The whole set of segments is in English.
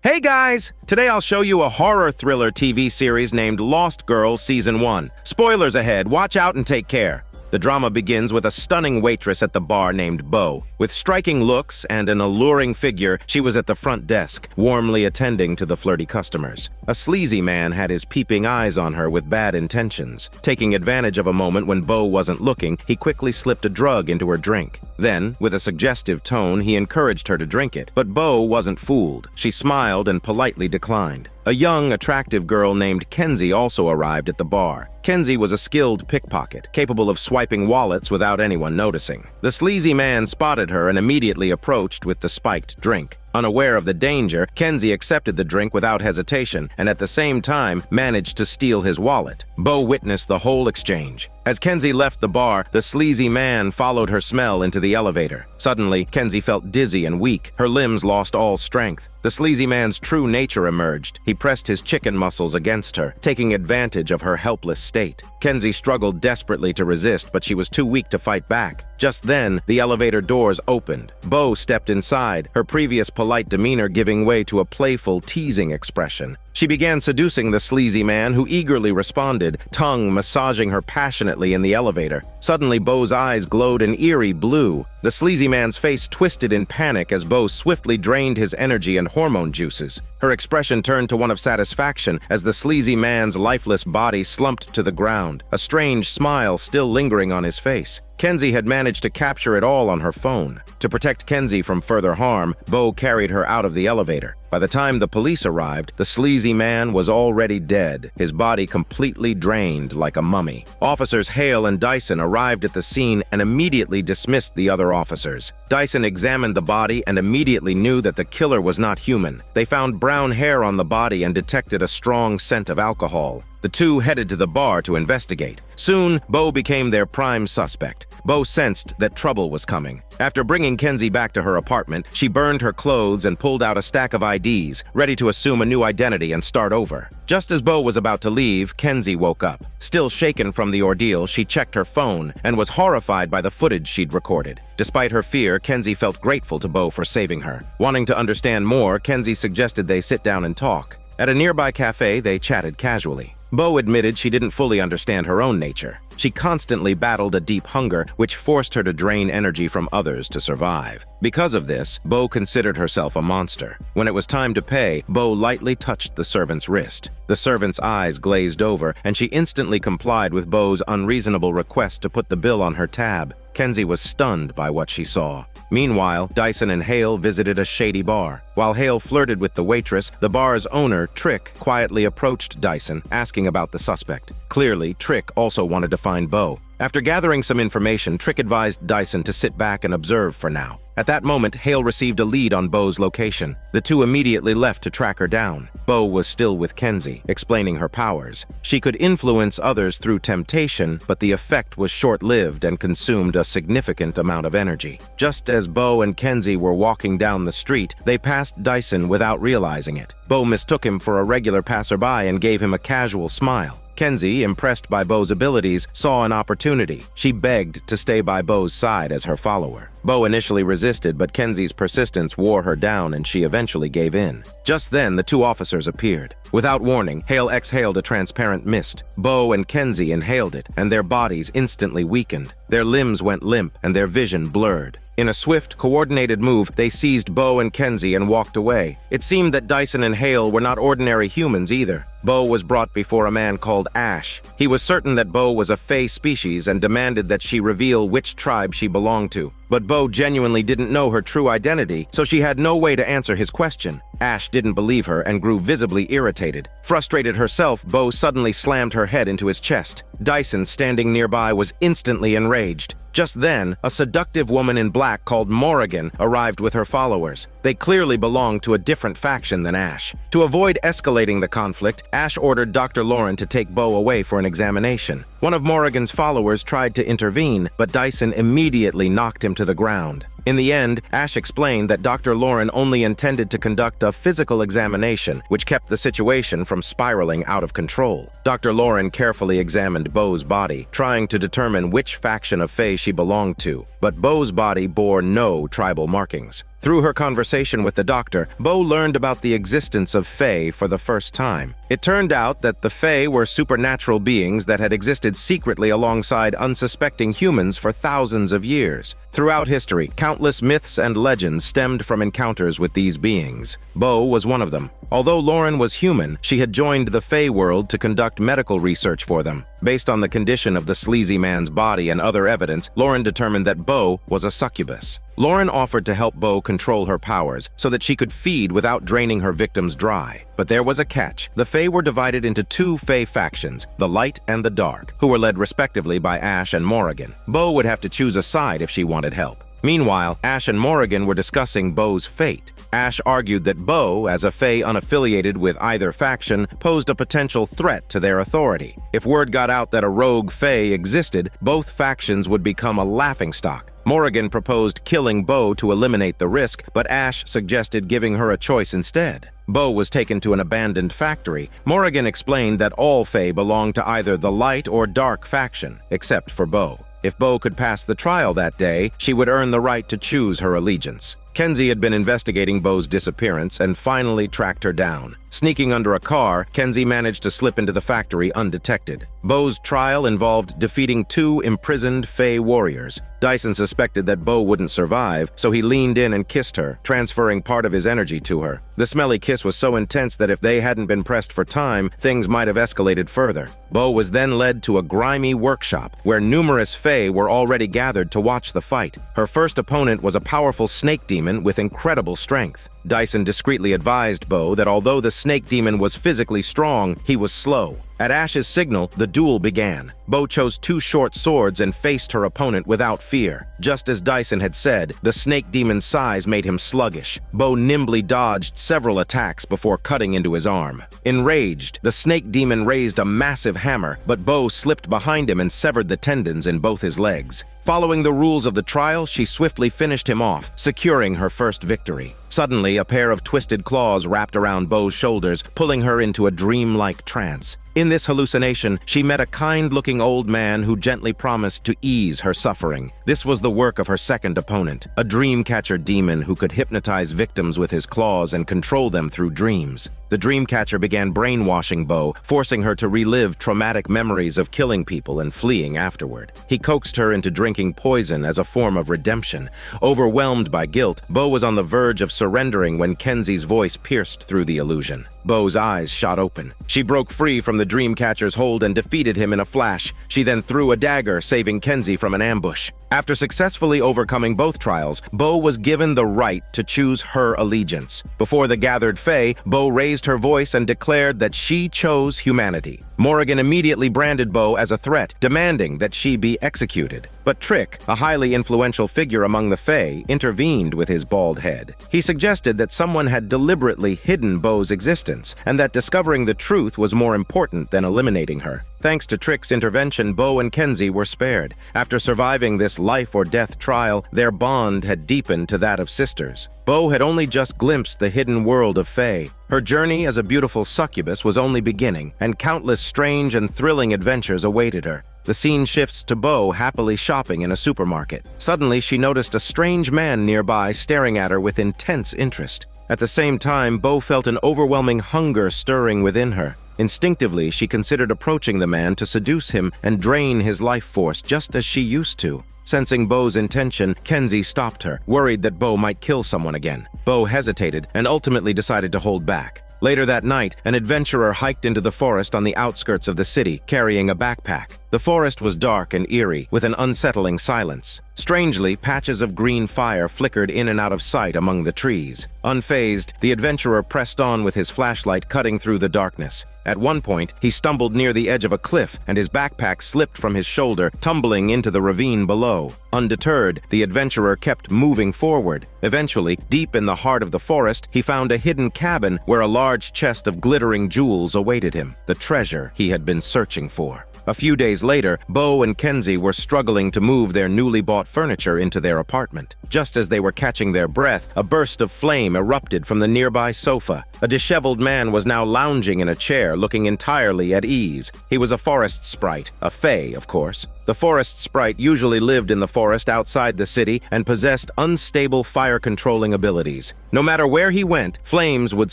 Hey guys! Today I'll show you a horror thriller TV series named Lost Girl Season 1. Spoilers ahead, watch out and take care. The drama begins with a stunning waitress at the bar named Bo. With striking looks and an alluring figure, she was at the front desk, warmly attending to the flirty customers. A sleazy man had his peeping eyes on her with bad intentions. Taking advantage of a moment when Bo wasn't looking, he quickly slipped a drug into her drink. Then, with a suggestive tone, he encouraged her to drink it. But Bo wasn't fooled. She smiled and politely declined. A young, attractive girl named Kenzie also arrived at the bar. Kenzie was a skilled pickpocket, capable of swiping wallets without anyone noticing. The sleazy man spotted her and immediately approached with the spiked drink. Unaware of the danger, Kenzie accepted the drink without hesitation and at the same time managed to steal his wallet. Bo witnessed the whole exchange. As Kenzie left the bar, the sleazy man followed her smell into the elevator. Suddenly, Kenzie felt dizzy and weak. Her limbs lost all strength. The sleazy man's true nature emerged. He pressed his chicken muscles against her, taking advantage of her helpless state. Kenzie struggled desperately to resist, but she was too weak to fight back. Just then, the elevator doors opened. Bo stepped inside, her previous polite demeanor giving way to a playful, teasing expression. She began seducing the sleazy man, who eagerly responded, tongue massaging her passionately in the elevator. Suddenly, Bo's eyes glowed an eerie blue. The sleazy man's face twisted in panic as Bo swiftly drained his energy and hormone juices. Her expression turned to one of satisfaction as the sleazy man's lifeless body slumped to the ground, a strange smile still lingering on his face. Kenzie had managed to capture it all on her phone. To protect Kenzie from further harm, Bo carried her out of the elevator. By the time the police arrived, the sleazy man was already dead, his body completely drained like a mummy. Officers Hale and Dyson arrived at the scene and immediately dismissed the other officers. Dyson examined the body and immediately knew that the killer was not human. They found brown hair on the body and detected a strong scent of alcohol. The two headed to the bar to investigate. Soon, Bo became their prime suspect. Bo sensed that trouble was coming. After bringing Kenzie back to her apartment, she burned her clothes and pulled out a stack of IDs, ready to assume a new identity and start over. Just as Bo was about to leave, Kenzie woke up. Still shaken from the ordeal, she checked her phone and was horrified by the footage she'd recorded. Despite her fear, Kenzie felt grateful to Bo for saving her. Wanting to understand more, Kenzie suggested they sit down and talk. At a nearby cafe, they chatted casually. Bo admitted she didn't fully understand her own nature. She constantly battled a deep hunger, which forced her to drain energy from others to survive. Because of this, Bo considered herself a monster. When it was time to pay, Bo lightly touched the servant's wrist. The servant's eyes glazed over, and she instantly complied with Bo's unreasonable request to put the bill on her tab. Kenzie was stunned by what she saw. Meanwhile, Dyson and Hale visited a shady bar. While Hale flirted with the waitress, the bar's owner, Trick, quietly approached Dyson, asking about the suspect. Clearly, Trick also wanted to find Bo. After gathering some information, Trick advised Dyson to sit back and observe for now. At that moment, Hale received a lead on Bo's location. The two immediately left to track her down. Bo was still with Kenzie, explaining her powers. She could influence others through temptation, but the effect was short-lived and consumed a significant amount of energy. Just as Bo and Kenzie were walking down the street, they passed Dyson without realizing it. Bo mistook him for a regular passerby and gave him a casual smile. Kenzie, impressed by Bo's abilities, saw an opportunity. She begged to stay by Bo's side as her follower. Bo initially resisted, but Kenzie's persistence wore her down and she eventually gave in. Just then, the two officers appeared. Without warning, Hale exhaled a transparent mist. Bo and Kenzie inhaled it, and their bodies instantly weakened. Their limbs went limp and their vision blurred. In a swift, coordinated move, they seized Bo and Kenzie and walked away. It seemed that Dyson and Hale were not ordinary humans either. Bo was brought before a man called Ash. He was certain that Bo was a Fey species and demanded that she reveal which tribe she belonged to. But Bo genuinely didn't know her true identity, so she had no way to answer his question. Ash didn't believe her and grew visibly irritated. Frustrated herself, Bo suddenly slammed her head into his chest. Dyson, standing nearby, was instantly enraged. Just then, a seductive woman in black called Morrigan arrived with her followers. They clearly belonged to a different faction than Ash. To avoid escalating the conflict, Ash ordered Dr. Lauren to take Bo away for an examination. One of Morrigan's followers tried to intervene, but Dyson immediately knocked him to the ground. In the end, Ash explained that Dr. Lauren only intended to conduct a physical examination, which kept the situation from spiraling out of control. Dr. Lauren carefully examined Bo's body, trying to determine which faction of Fae she belonged to, but Bo's body bore no tribal markings. Through her conversation with the doctor, Bo learned about the existence of Fae for the first time. It turned out that the Fae were supernatural beings that had existed secretly alongside unsuspecting humans for thousands of years. Throughout history, countless myths and legends stemmed from encounters with these beings. Bo was one of them. Although Lauren was human, she had joined the Fae world to conduct medical research for them. Based on the condition of the sleazy man's body and other evidence, Lauren determined that Bo was a succubus. Lauren offered to help Bo control her powers so that she could feed without draining her victims dry. But there was a catch. The Fae were divided into two Fae factions, the Light and the Dark, who were led respectively by Ash and Morrigan. Bo would have to choose a side if she wanted help. Meanwhile, Ash and Morrigan were discussing Bo's fate. Ash argued that Bo, as a Fae unaffiliated with either faction, posed a potential threat to their authority. If word got out that a rogue Fae existed, both factions would become a laughingstock. Morrigan proposed killing Bo to eliminate the risk, but Ash suggested giving her a choice instead. Bo was taken to an abandoned factory. Morrigan explained that all Fae belonged to either the Light or Dark faction, except for Bo. If Bo could pass the trial that day, she would earn the right to choose her allegiance. Kenzie had been investigating Bo's disappearance and finally tracked her down. Sneaking under a car, Kenzie managed to slip into the factory undetected. Bo's trial involved defeating two imprisoned Fae warriors. Dyson suspected that Bo wouldn't survive, so he leaned in and kissed her, transferring part of his energy to her. The smelly kiss was so intense that if they hadn't been pressed for time, things might have escalated further. Bo was then led to a grimy workshop, where numerous Fae were already gathered to watch the fight. Her first opponent was a powerful snake demon with incredible strength. Dyson discreetly advised Bo that although the snake demon was physically strong, he was slow. At Ash's signal, the duel began. Bo chose two short swords and faced her opponent without fear. Just as Dyson had said, the snake demon's size made him sluggish. Bo nimbly dodged several attacks before cutting into his arm. Enraged, the snake demon raised a massive hammer, but Bo slipped behind him and severed the tendons in both his legs. Following the rules of the trial, she swiftly finished him off, securing her first victory. Suddenly, a pair of twisted claws wrapped around Bo's shoulders, pulling her into a dreamlike trance. In this hallucination, she met a kind-looking old man who gently promised to ease her suffering. This was the work of her second opponent, a dreamcatcher demon who could hypnotize victims with his claws and control them through dreams. The dreamcatcher began brainwashing Bo, forcing her to relive traumatic memories of killing people and fleeing afterward. He coaxed her into drinking poison as a form of redemption. Overwhelmed by guilt, Bo was on the verge of surrendering when Kenzie's voice pierced through the illusion. Bo's eyes shot open. She broke free from the dreamcatcher's hold and defeated him in a flash. She then threw a dagger, saving Kenzie from an ambush. After successfully overcoming both trials, Bo was given the right to choose her allegiance. Before the gathered Fae, Bo raised her voice and declared that she chose humanity. Morrigan immediately branded Bo as a threat, demanding that she be executed. But Trick, a highly influential figure among the Fae, intervened with his bald head. He suggested that someone had deliberately hidden Bo's existence, and that discovering the truth was more important than eliminating her. Thanks to Trick's intervention, Bo and Kenzie were spared. After surviving this life-or-death trial, their bond had deepened to that of sisters. Bo had only just glimpsed the hidden world of Fae. Her journey as a beautiful succubus was only beginning, and countless strange and thrilling adventures awaited her. The scene shifts to Bo happily shopping in a supermarket. Suddenly, she noticed a strange man nearby staring at her with intense interest. At the same time, Bo felt an overwhelming hunger stirring within her. Instinctively, she considered approaching the man to seduce him and drain his life force just as she used to. Sensing Bo's intention, Kenzie stopped her, worried that Bo might kill someone again. Bo hesitated and ultimately decided to hold back. Later that night, an adventurer hiked into the forest on the outskirts of the city, carrying a backpack. The forest was dark and eerie, with an unsettling silence. Strangely, patches of green fire flickered in and out of sight among the trees. Unfazed, the adventurer pressed on with his flashlight cutting through the darkness. At one point, he stumbled near the edge of a cliff, and his backpack slipped from his shoulder, tumbling into the ravine below. Undeterred, the adventurer kept moving forward. Eventually, deep in the heart of the forest, he found a hidden cabin where a large chest of glittering jewels awaited him, the treasure he had been searching for. A few days later, Bo and Kenzie were struggling to move their newly bought furniture into their apartment. Just as they were catching their breath, a burst of flame erupted from the nearby sofa. A disheveled man was now lounging in a chair, looking entirely at ease. He was a forest sprite, a fae, of course. The forest sprite usually lived in the forest outside the city and possessed unstable fire-controlling abilities. No matter where he went, flames would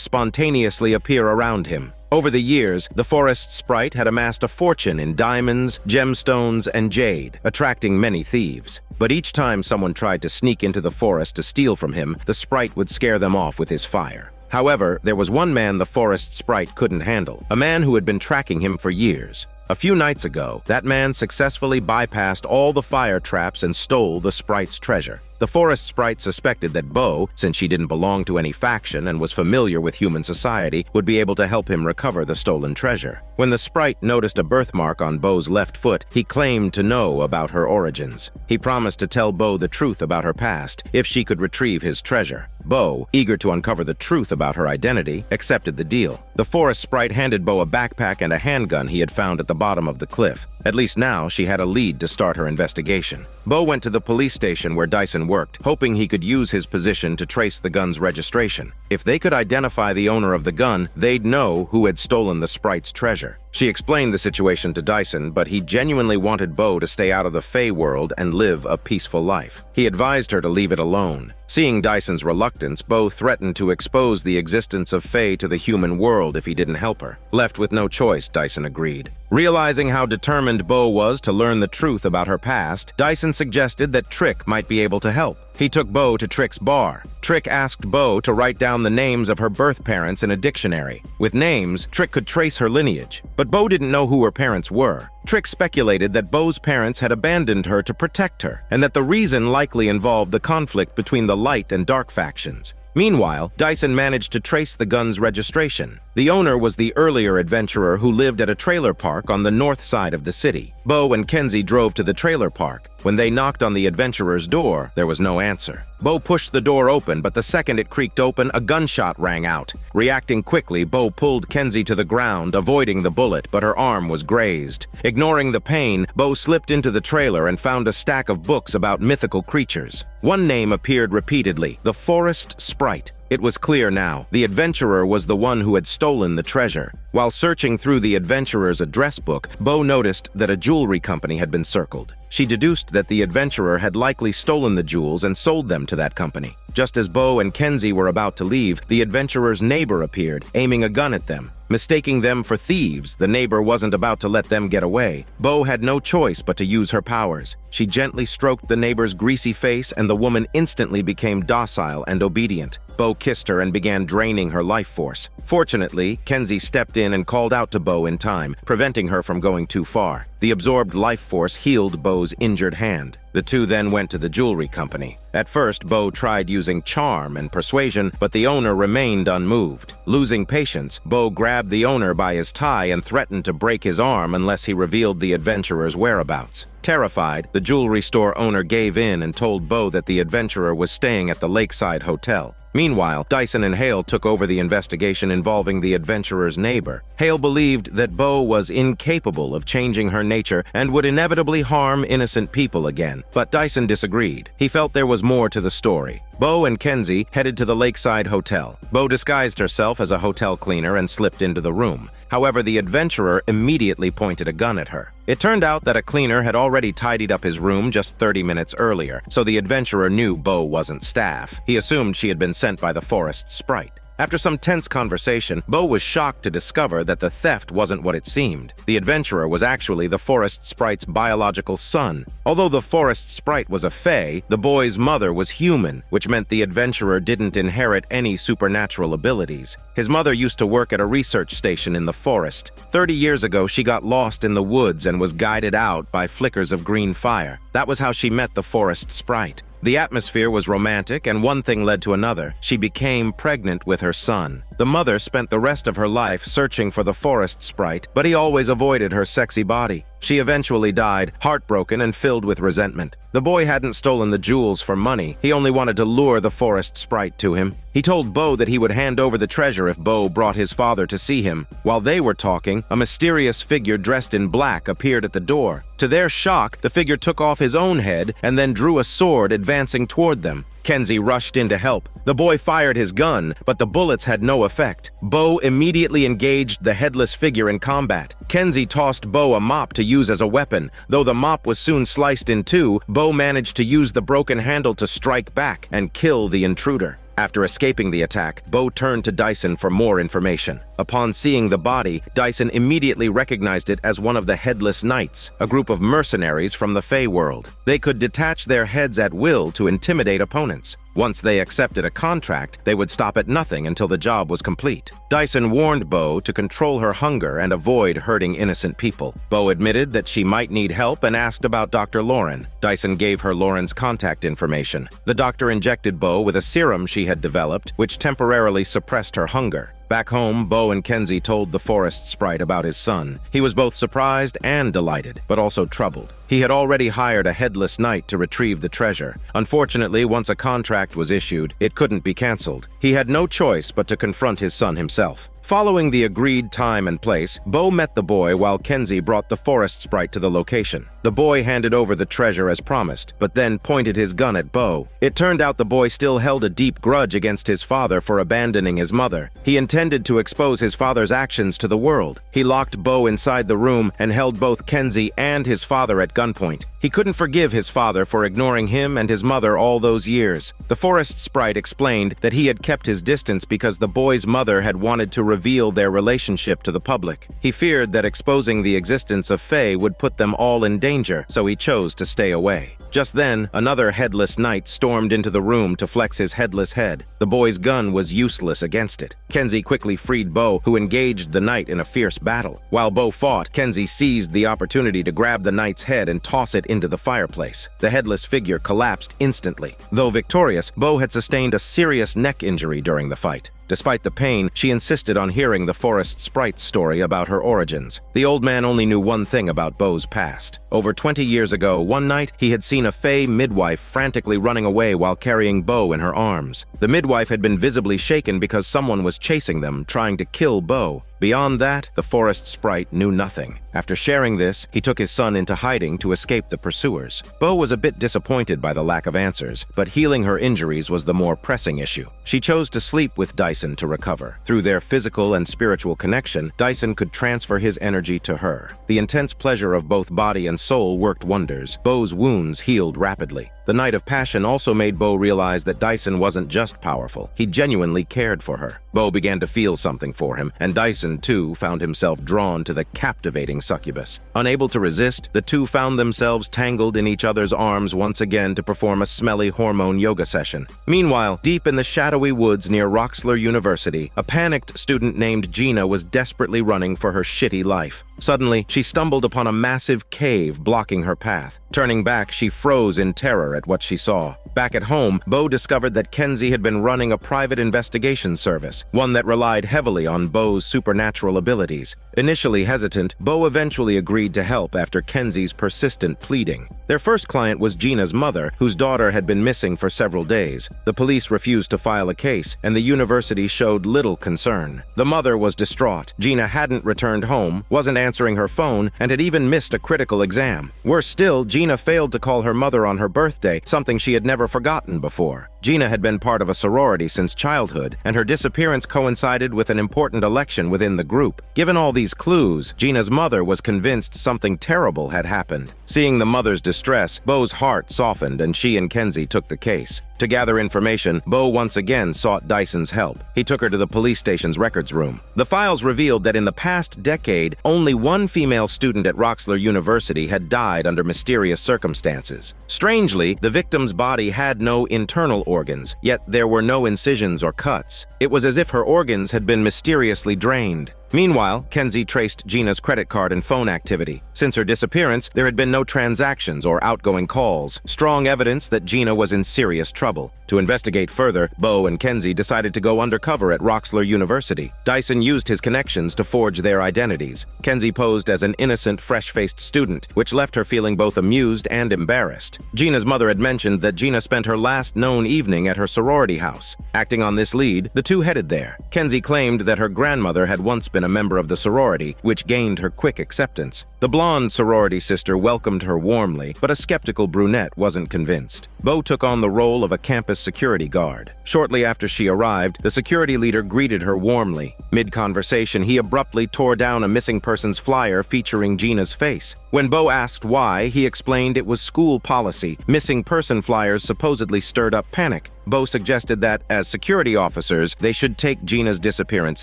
spontaneously appear around him. Over the years, the forest sprite had amassed a fortune in diamonds, gemstones, and jade, attracting many thieves. But each time someone tried to sneak into the forest to steal from him, the sprite would scare them off with his fire. However, there was one man the forest sprite couldn't handle, a man who had been tracking him for years. A few nights ago, that man successfully bypassed all the fire traps and stole the sprite's treasure. The forest sprite suspected that Bo, since she didn't belong to any faction and was familiar with human society, would be able to help him recover the stolen treasure. When the sprite noticed a birthmark on Bo's left foot, he claimed to know about her origins. He promised to tell Bo the truth about her past if she could retrieve his treasure. Bo, eager to uncover the truth about her identity, accepted the deal. The forest sprite handed Bo a backpack and a handgun he had found at the bottom of the cliff. At least now she had a lead to start her investigation. Bo went to the police station where Dyson worked, hoping he could use his position to trace the gun's registration. If they could identify the owner of the gun, they'd know who had stolen the sprite's treasure. She explained the situation to Dyson, but he genuinely wanted Bo to stay out of the Fae world and live a peaceful life. He advised her to leave it alone. Seeing Dyson's reluctance, Bo threatened to expose the existence of Fae to the human world if he didn't help her. Left with no choice, Dyson agreed. Realizing how determined Bo was to learn the truth about her past, Dyson suggested that Trick might be able to help. He took Bo to Trick's bar. Trick asked Bo to write down the names of her birth parents in a dictionary. With names, Trick could trace her lineage, but Bo didn't know who her parents were. Trick speculated that Bo's parents had abandoned her to protect her, and that the reason likely involved the conflict between the light and dark factions. Meanwhile, Dyson managed to trace the gun's registration. The owner was the earlier adventurer who lived at a trailer park on the north side of the city. Bo and Kenzie drove to the trailer park. When they knocked on the adventurer's door, there was no answer. Bo pushed the door open, but the second it creaked open, a gunshot rang out. Reacting quickly, Bo pulled Kenzie to the ground, avoiding the bullet, but her arm was grazed. Ignoring the pain, Bo slipped into the trailer and found a stack of books about mythical creatures. One name appeared repeatedly: the Forest Sprite. It was clear now. The adventurer was the one who had stolen the treasure. While searching through the adventurer's address book, Bo noticed that a jewelry company had been circled. She deduced that the adventurer had likely stolen the jewels and sold them to that company. Just as Bo and Kenzie were about to leave, the adventurer's neighbor appeared, aiming a gun at them. Mistaking them for thieves, the neighbor wasn't about to let them get away. Bo had no choice but to use her powers. She gently stroked the neighbor's greasy face, and the woman instantly became docile and obedient. Bo kissed her and began draining her life force. Fortunately, Kenzie stepped in and called out to Bo in time, preventing her from going too far. The absorbed life force healed Bo's injured hand. The two then went to the jewelry company. At first, Bo tried using charm and persuasion, but the owner remained unmoved. Losing patience, Bo grabbed the owner by his tie and threatened to break his arm unless he revealed the adventurer's whereabouts. Terrified, the jewelry store owner gave in and told Bo that the adventurer was staying at the Lakeside Hotel. Meanwhile, Dyson and Hale took over the investigation involving the adventurer's neighbor. Hale believed that Bo was incapable of changing her nature and would inevitably harm innocent people again, but Dyson disagreed. He felt there was more to the story. Bo and Kenzie headed to the Lakeside Hotel. Bo disguised herself as a hotel cleaner and slipped into the room. However, the adventurer immediately pointed a gun at her. It turned out that a cleaner had already tidied up his room just 30 minutes earlier, so the adventurer knew Bo wasn't staff. He assumed she had been sent by the Forest Sprite. After some tense conversation, Bo was shocked to discover that the theft wasn't what it seemed. The adventurer was actually the Forest Sprite's biological son. Although the Forest Sprite was a fae, the boy's mother was human, which meant the adventurer didn't inherit any supernatural abilities. His mother used to work at a research station in the forest. 30 years ago, she got lost in the woods and was guided out by flickers of green fire. That was how she met the Forest Sprite. The atmosphere was romantic, and one thing led to another. She became pregnant with her son. The mother spent the rest of her life searching for the Forest Sprite, but he always avoided her sexy body. She eventually died, heartbroken and filled with resentment. The boy hadn't stolen the jewels for money. He only wanted to lure the forest sprite to him. He told Bo that he would hand over the treasure if Bo brought his father to see him. While they were talking, a mysterious figure dressed in black appeared at the door. To their shock, the figure took off his own head and then drew a sword, advancing toward them. Kenzie rushed in to help. The boy fired his gun, but the bullets had no effect. Bo immediately engaged the headless figure in combat. Kenzie tossed Bo a mop to use as a weapon. Though the mop was soon sliced in two, Bo managed to use the broken handle to strike back and kill the intruder. After escaping the attack, Bo turned to Dyson for more information. Upon seeing the body, Dyson immediately recognized it as one of the Headless Knights, a group of mercenaries from the Fey world. They could detach their heads at will to intimidate opponents. Once they accepted a contract, they would stop at nothing until the job was complete. Dyson warned Bo to control her hunger and avoid hurting innocent people. Bo admitted that she might need help and asked about Dr. Lauren. Dyson gave her Lauren's contact information. The doctor injected Bo with a serum she had developed, which temporarily suppressed her hunger. Back home, Bo and Kenzie told the forest sprite about his son. He was both surprised and delighted, but also troubled. He had already hired a headless knight to retrieve the treasure. Unfortunately, once a contract was issued, it couldn't be canceled. He had no choice but to confront his son himself. Following the agreed time and place, Bo met the boy while Kenzie brought the forest sprite to the location. The boy handed over the treasure as promised, but then pointed his gun at Bo. It turned out the boy still held a deep grudge against his father for abandoning his mother. He intended to expose his father's actions to the world. He locked Bo inside the room and held both Kenzie and his father at gunpoint. He couldn't forgive his father for ignoring him and his mother all those years. The forest sprite explained that he had kept his distance because the boy's mother had wanted to reveal their relationship to the public. He feared that exposing the existence of Fae would put them all in danger, so he chose to stay away. Just then, another headless knight stormed into the room to flex his headless head. The boy's gun was useless against it. Kenzie quickly freed Bo, who engaged the knight in a fierce battle. While Bo fought, Kenzie seized the opportunity to grab the knight's head and toss it into the fireplace. The headless figure collapsed instantly. Though victorious, Bo had sustained a serious neck injury during the fight. Despite the pain, she insisted on hearing the forest sprite's story about her origins. The old man only knew one thing about Bo's past. Over 20 years ago, one night, he had seen a Fey midwife frantically running away while carrying Bo in her arms. The midwife had been visibly shaken because someone was chasing them, trying to kill Bo. Beyond that, the forest sprite knew nothing. After sharing this, he took his son into hiding to escape the pursuers. Bo was a bit disappointed by the lack of answers, but healing her injuries was the more pressing issue. She chose to sleep with Dyson to recover. Through their physical and spiritual connection, Dyson could transfer his energy to her. The intense pleasure of both body and soul worked wonders. Bo's wounds healed rapidly. The night of passion also made Bo realize that Dyson wasn't just powerful. He genuinely cared for her. Bo began to feel something for him, and Dyson, too, found himself drawn to the captivating succubus. Unable to resist, the two found themselves tangled in each other's arms once again to perform a smelly hormone yoga session. Meanwhile, deep in the shadowy woods near Roxler University, a panicked student named Gina was desperately running for her shitty life. Suddenly, she stumbled upon a massive cave blocking her path. Turning back, she froze in terror at what she saw. Back at home, Bo discovered that Kenzie had been running a private investigation service, one that relied heavily on Bo's supernatural abilities. Initially hesitant, Bo eventually agreed to help after Kenzie's persistent pleading. Their first client was Gina's mother, whose daughter had been missing for several days. The police refused to file a case, and the university showed little concern. The mother was distraught. Gina hadn't returned home, wasn't answering her phone, and had even missed a critical exam. Worse still, Gina failed to call her mother on her birthday, something she had never forgotten before. Gina had been part of a sorority since childhood, and her disappearance coincided with an important election within the group. Given all these clues, Gina's mother was convinced something terrible had happened. Seeing the mother's distress, Bo's heart softened, and she and Kenzie took the case. To gather information, Bo once again sought Dyson's help. He took her to the police station's records room. The files revealed that in the past decade, only one female student at Roxler University had died under mysterious circumstances. Strangely, the victim's body had no internal organs, yet there were no incisions or cuts. It was as if her organs had been mysteriously drained. Meanwhile, Kenzie traced Gina's credit card and phone activity. Since her disappearance, there had been no transactions or outgoing calls, strong evidence that Gina was in serious trouble. To investigate further, Bo and Kenzie decided to go undercover at Roxler University. Dyson used his connections to forge their identities. Kenzie posed as an innocent, fresh-faced student, which left her feeling both amused and embarrassed. Gina's mother had mentioned that Gina spent her last known evening at her sorority house. Acting on this lead, the two headed there. Kenzie claimed that her grandmother had once been a member of the sorority, which gained her quick acceptance. The blonde sorority sister welcomed her warmly, but a skeptical brunette wasn't convinced. Bo took on the role of a campus security guard. Shortly after she arrived, the security leader greeted her warmly. Mid-conversation, he abruptly tore down a missing persons flyer featuring Gina's face. When Bo asked why, he explained it was school policy. Missing person flyers supposedly stirred up panic. Bo suggested that, as security officers, they should take Gina's disappearance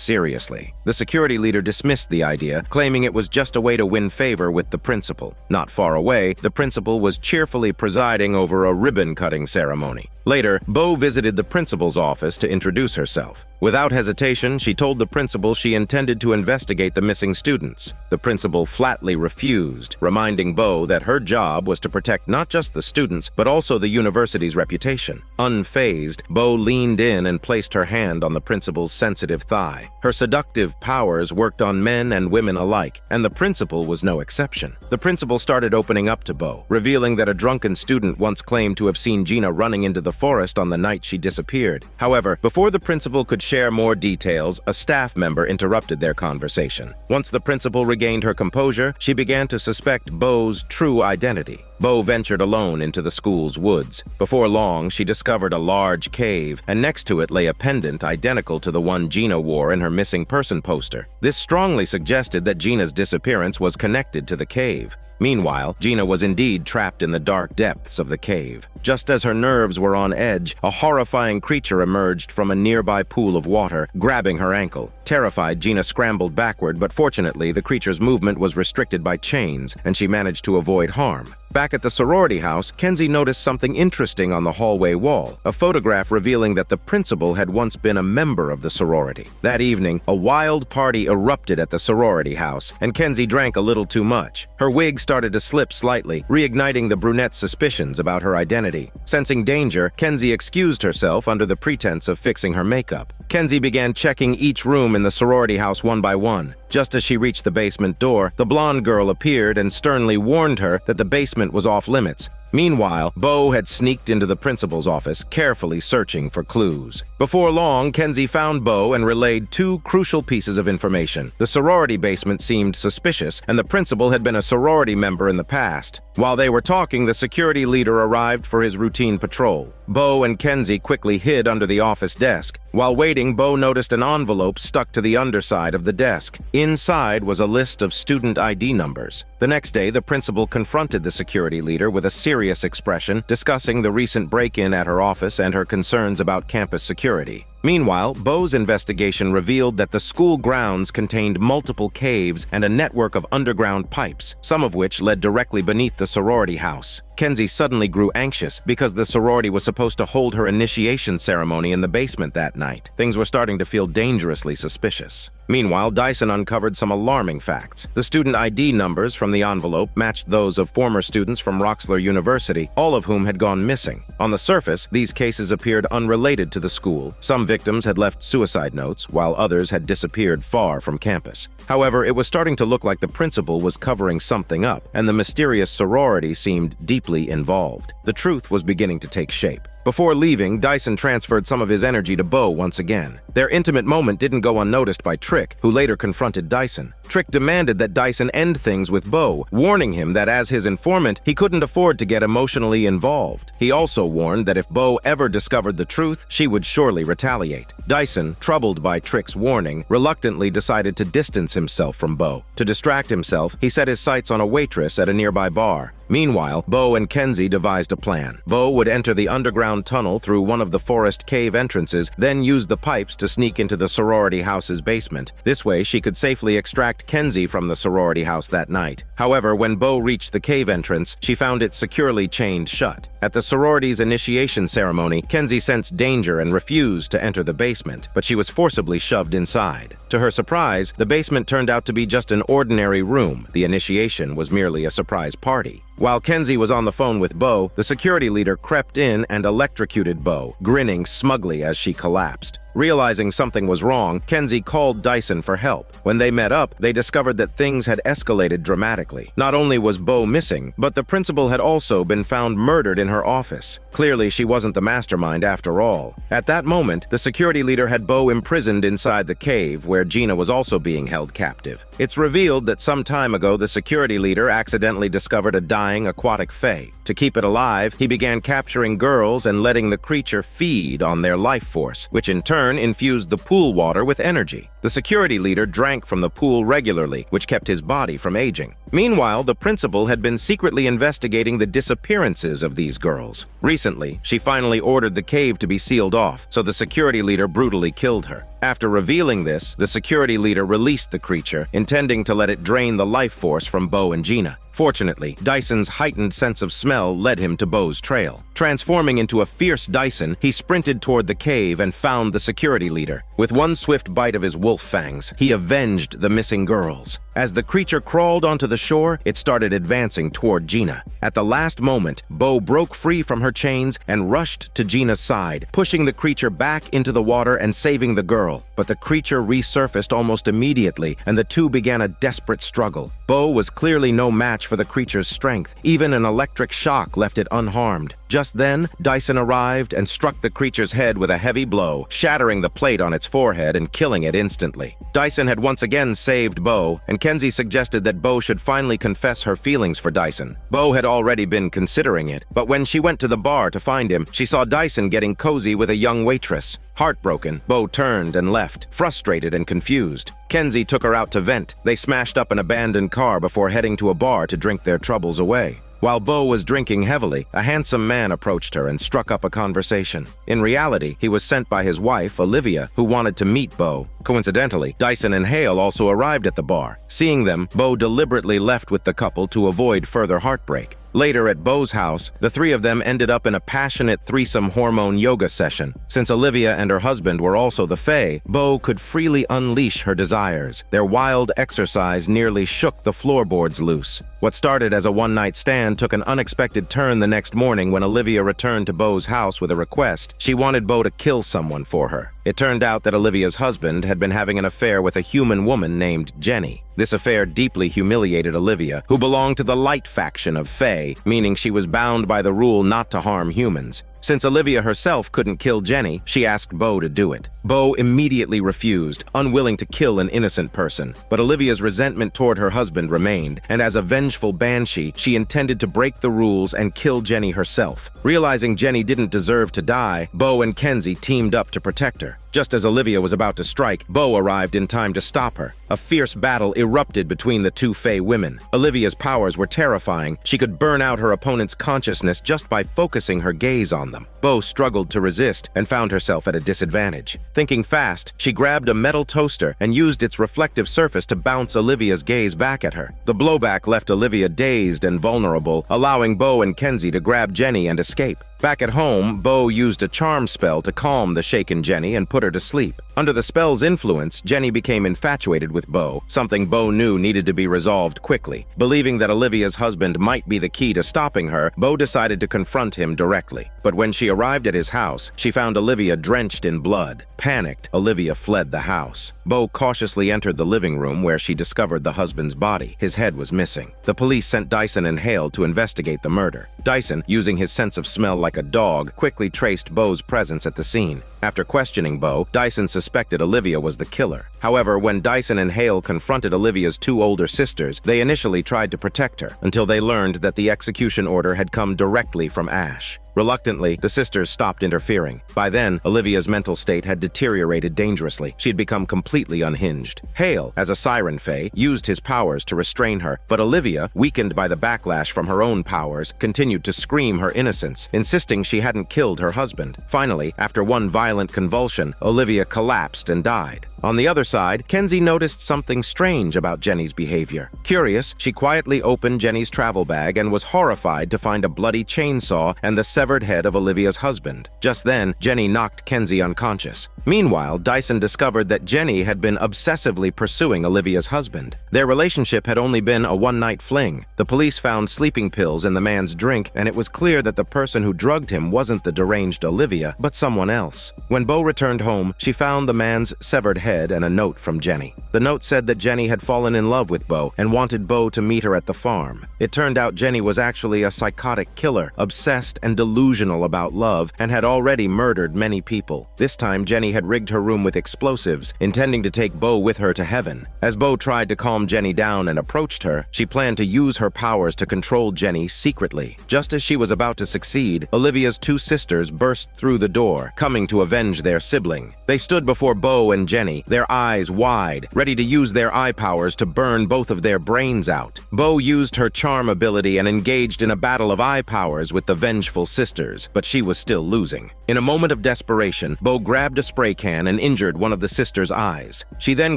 seriously. The security leader dismissed the idea, claiming it was just a way to win favor with the principal. Not far away, the principal was cheerfully presiding over a ribbon-cutting ceremony. Later, Bo visited the principal's office to introduce herself. Without hesitation, she told the principal she intended to investigate the missing students. The principal flatly refused, reminding Bo that her job was to protect not just the students, but also the university's reputation. Unfazed, Bo leaned in and placed her hand on the principal's sensitive thigh. Her seductive powers worked on men and women alike, and the principal was no exception. The principal started opening up to Bo, revealing that a drunken student once claimed to have seen Gina running into the forest on the night she disappeared. However, before the principal could share more details, a staff member interrupted their conversation. Once the principal regained her composure, she began to suspect Bo's true identity. Bo ventured alone into the school's woods. Before long, she discovered a large cave, and next to it lay a pendant identical to the one Gina wore in her missing person poster. This strongly suggested that Gina's disappearance was connected to the cave. Meanwhile, Gina was indeed trapped in the dark depths of the cave. Just as her nerves were on edge, a horrifying creature emerged from a nearby pool of water, grabbing her ankle. Terrified, Gina scrambled backward, but fortunately, the creature's movement was restricted by chains, and she managed to avoid harm. Back at the sorority house, Kenzie noticed something interesting on the hallway wall, a photograph revealing that the principal had once been a member of the sorority. That evening, a wild party erupted at the sorority house, and Kenzie drank a little too much. Her wig started to slip slightly, reigniting the brunette's suspicions about her identity. Sensing danger, Kenzie excused herself under the pretense of fixing her makeup. Kenzie began checking each room in the sorority house one by one. Just as she reached the basement door, the blonde girl appeared and sternly warned her that the basement was off limits. Meanwhile, Bo had sneaked into the principal's office, carefully searching for clues. Before long, Kenzie found Bo and relayed two crucial pieces of information. The sorority basement seemed suspicious, and the principal had been a sorority member in the past. While they were talking, the security leader arrived for his routine patrol. Bo and Kenzie quickly hid under the office desk. While waiting, Bo noticed an envelope stuck to the underside of the desk. Inside was a list of student ID numbers. The next day, the principal confronted the security leader with a serious expression, discussing the recent break-in at her office and her concerns about campus security. Meanwhile, Bo's investigation revealed that the school grounds contained multiple caves and a network of underground pipes, some of which led directly beneath the sorority house. Kenzie suddenly grew anxious because the sorority was supposed to hold her initiation ceremony in the basement that night. Things were starting to feel dangerously suspicious. Meanwhile, Dyson uncovered some alarming facts. The student ID numbers from the envelope matched those of former students from Roxler University, all of whom had gone missing. On the surface, these cases appeared unrelated to the school. Some victims had left suicide notes, while others had disappeared far from campus. However, it was starting to look like the principal was covering something up, and the mysterious sorority seemed deeply involved. The truth was beginning to take shape. Before leaving, Dyson transferred some of his energy to Bo once again. Their intimate moment didn't go unnoticed by Trick, who later confronted Dyson. Trick demanded that Dyson end things with Bo, warning him that as his informant, he couldn't afford to get emotionally involved. He also warned that if Bo ever discovered the truth, she would surely retaliate. Dyson, troubled by Trick's warning, reluctantly decided to distance himself from Bo. To distract himself, he set his sights on a waitress at a nearby bar. Meanwhile, Bo and Kenzie devised a plan. Bo would enter the underground tunnel through one of the forest cave entrances, then use the pipes to sneak into the sorority house's basement. This way, she could safely extract expect Kenzie from the sorority house that night. However, when Bo reached the cave entrance, she found it securely chained shut. At the sorority's initiation ceremony, Kenzie sensed danger and refused to enter the basement, but she was forcibly shoved inside. To her surprise, the basement turned out to be just an ordinary room. The initiation was merely a surprise party. While Kenzie was on the phone with Bo, the security leader crept in and electrocuted Bo, grinning smugly as she collapsed. Realizing something was wrong, Kenzie called Dyson for help. When they met up, they discovered that things had escalated dramatically. Not only was Bo missing, but the principal had also been found murdered in her office. Clearly, she wasn't the mastermind after all. At that moment, the security leader had Bo imprisoned inside the cave, where Gina was also being held captive. It's revealed that some time ago, the security leader accidentally discovered a dying aquatic fae. To keep it alive, he began capturing girls and letting the creature feed on their life force, which in turn infused the pool water with energy. The security leader drank from the pool regularly, which kept his body from aging. Meanwhile, the principal had been secretly investigating the disappearances of these girls. Recently, she finally ordered the cave to be sealed off, so the security leader brutally killed her. After revealing this, the security leader released the creature, intending to let it drain the life force from Bo and Gina. Fortunately, Dyson's heightened sense of smell led him to Bo's trail. Transforming into a fierce Dyson, he sprinted toward the cave and found the security leader. With one swift bite of his wolf fangs, he avenged the missing girls. As the creature crawled onto the shore, it started advancing toward Gina. At the last moment, Bo broke free from her chains and rushed to Gina's side, pushing the creature back into the water and saving the girl. But the creature resurfaced almost immediately, and the two began a desperate struggle. Bo was clearly no match for the creature's strength. Even an electric shock left it unharmed. Just then, Dyson arrived and struck the creature's head with a heavy blow, shattering the plate on its forehead and killing it instantly. Dyson had once again saved Bo, and Kenzie suggested that Bo should finally confess her feelings for Dyson. Bo had already been considering it, but when she went to the bar to find him, she saw Dyson getting cozy with a young waitress. Heartbroken, Bo turned and left, frustrated and confused. Kenzie took her out to vent. They smashed up an abandoned car before heading to a bar to drink their troubles away. While Bo was drinking heavily, a handsome man approached her and struck up a conversation. In reality, he was sent by his wife, Olivia, who wanted to meet Bo. Coincidentally, Dyson and Hale also arrived at the bar. Seeing them, Bo deliberately left with the couple to avoid further heartbreak. Later at Bo's house, the three of them ended up in a passionate threesome hormone yoga session. Since Olivia and her husband were also the Fae, Bo could freely unleash her desires. Their wild exercise nearly shook the floorboards loose. What started as a one-night stand took an unexpected turn the next morning when Olivia returned to Bo's house with a request. She wanted Bo to kill someone for her. It turned out that Olivia's husband had been having an affair with a human woman named Jenny. This affair deeply humiliated Olivia, who belonged to the light faction of Fae, meaning she was bound by the rule not to harm humans. Since Olivia herself couldn't kill Jenny, she asked Bo to do it. Bo immediately refused, unwilling to kill an innocent person. But Olivia's resentment toward her husband remained, and as a vengeful banshee, she intended to break the rules and kill Jenny herself. Realizing Jenny didn't deserve to die, Bo and Kenzie teamed up to protect her. Just as Olivia was about to strike, Bo arrived in time to stop her. A fierce battle erupted between the two Fae women. Olivia's powers were terrifying. She could burn out her opponent's consciousness just by focusing her gaze on them. Bo struggled to resist and found herself at a disadvantage. Thinking fast, she grabbed a metal toaster and used its reflective surface to bounce Olivia's gaze back at her. The blowback left Olivia dazed and vulnerable, allowing Bo and Kenzie to grab Jenny and escape. Back at home, Bo used a charm spell to calm the shaken Jenny and put her to sleep. Under the spell's influence, Jenny became infatuated with Bo, something Bo knew needed to be resolved quickly. Believing that Olivia's husband might be the key to stopping her, Bo decided to confront him directly. But when she arrived at his house, she found Olivia drenched in blood. Panicked, Olivia fled the house. Bo cautiously entered the living room where she discovered the husband's body. His head was missing. The police sent Dyson and Hale to investigate the murder. Dyson, using his sense of smell like a dog, quickly traced Bo's presence at the scene. After questioning Bo, Dyson suspected Olivia was the killer. However, when Dyson and Hale confronted Olivia's two older sisters, they initially tried to protect her, until they learned that the execution order had come directly from Ash. Reluctantly, the sisters stopped interfering. By then, Olivia's mental state had deteriorated dangerously. She had become completely unhinged. Hale, as a siren fae, used his powers to restrain her, but Olivia, weakened by the backlash from her own powers, continued to scream her innocence, insisting she hadn't killed her husband. Finally, after one violent convulsion, Olivia collapsed and died. On the other side, Kenzie noticed something strange about Jenny's behavior. Curious, she quietly opened Jenny's travel bag and was horrified to find a bloody chainsaw and the severed head of Olivia's husband. Just then, Jenny knocked Kenzie unconscious. Meanwhile, Dyson discovered that Jenny had been obsessively pursuing Olivia's husband. Their relationship had only been a one-night fling. The police found sleeping pills in the man's drink, and it was clear that the person who drugged him wasn't the deranged Olivia, but someone else. When Beau returned home, she found the man's severed head and a note from Jenny. The note said that Jenny had fallen in love with Beau and wanted Beau to meet her at the farm. It turned out Jenny was actually a psychotic killer, obsessed and delusional about love, and had already murdered many people. This time, Jenny had rigged her room with explosives, intending to take Beau with her to heaven. As Beau tried to calm Jenny down and approached her, she planned to use her powers to control Jenny secretly. Just as she was about to succeed, Olivia's two sisters burst through the door, coming to avenge their sibling. They stood before Beau and Jenny, their eyes wide, ready to use their eye powers to burn both of their brains out. Beau used her charm ability and engaged in a battle of eye powers with the vengeful sisters, but she was still losing. In a moment of desperation, Beau grabbed a spray can and injured one of the sisters' eyes. She then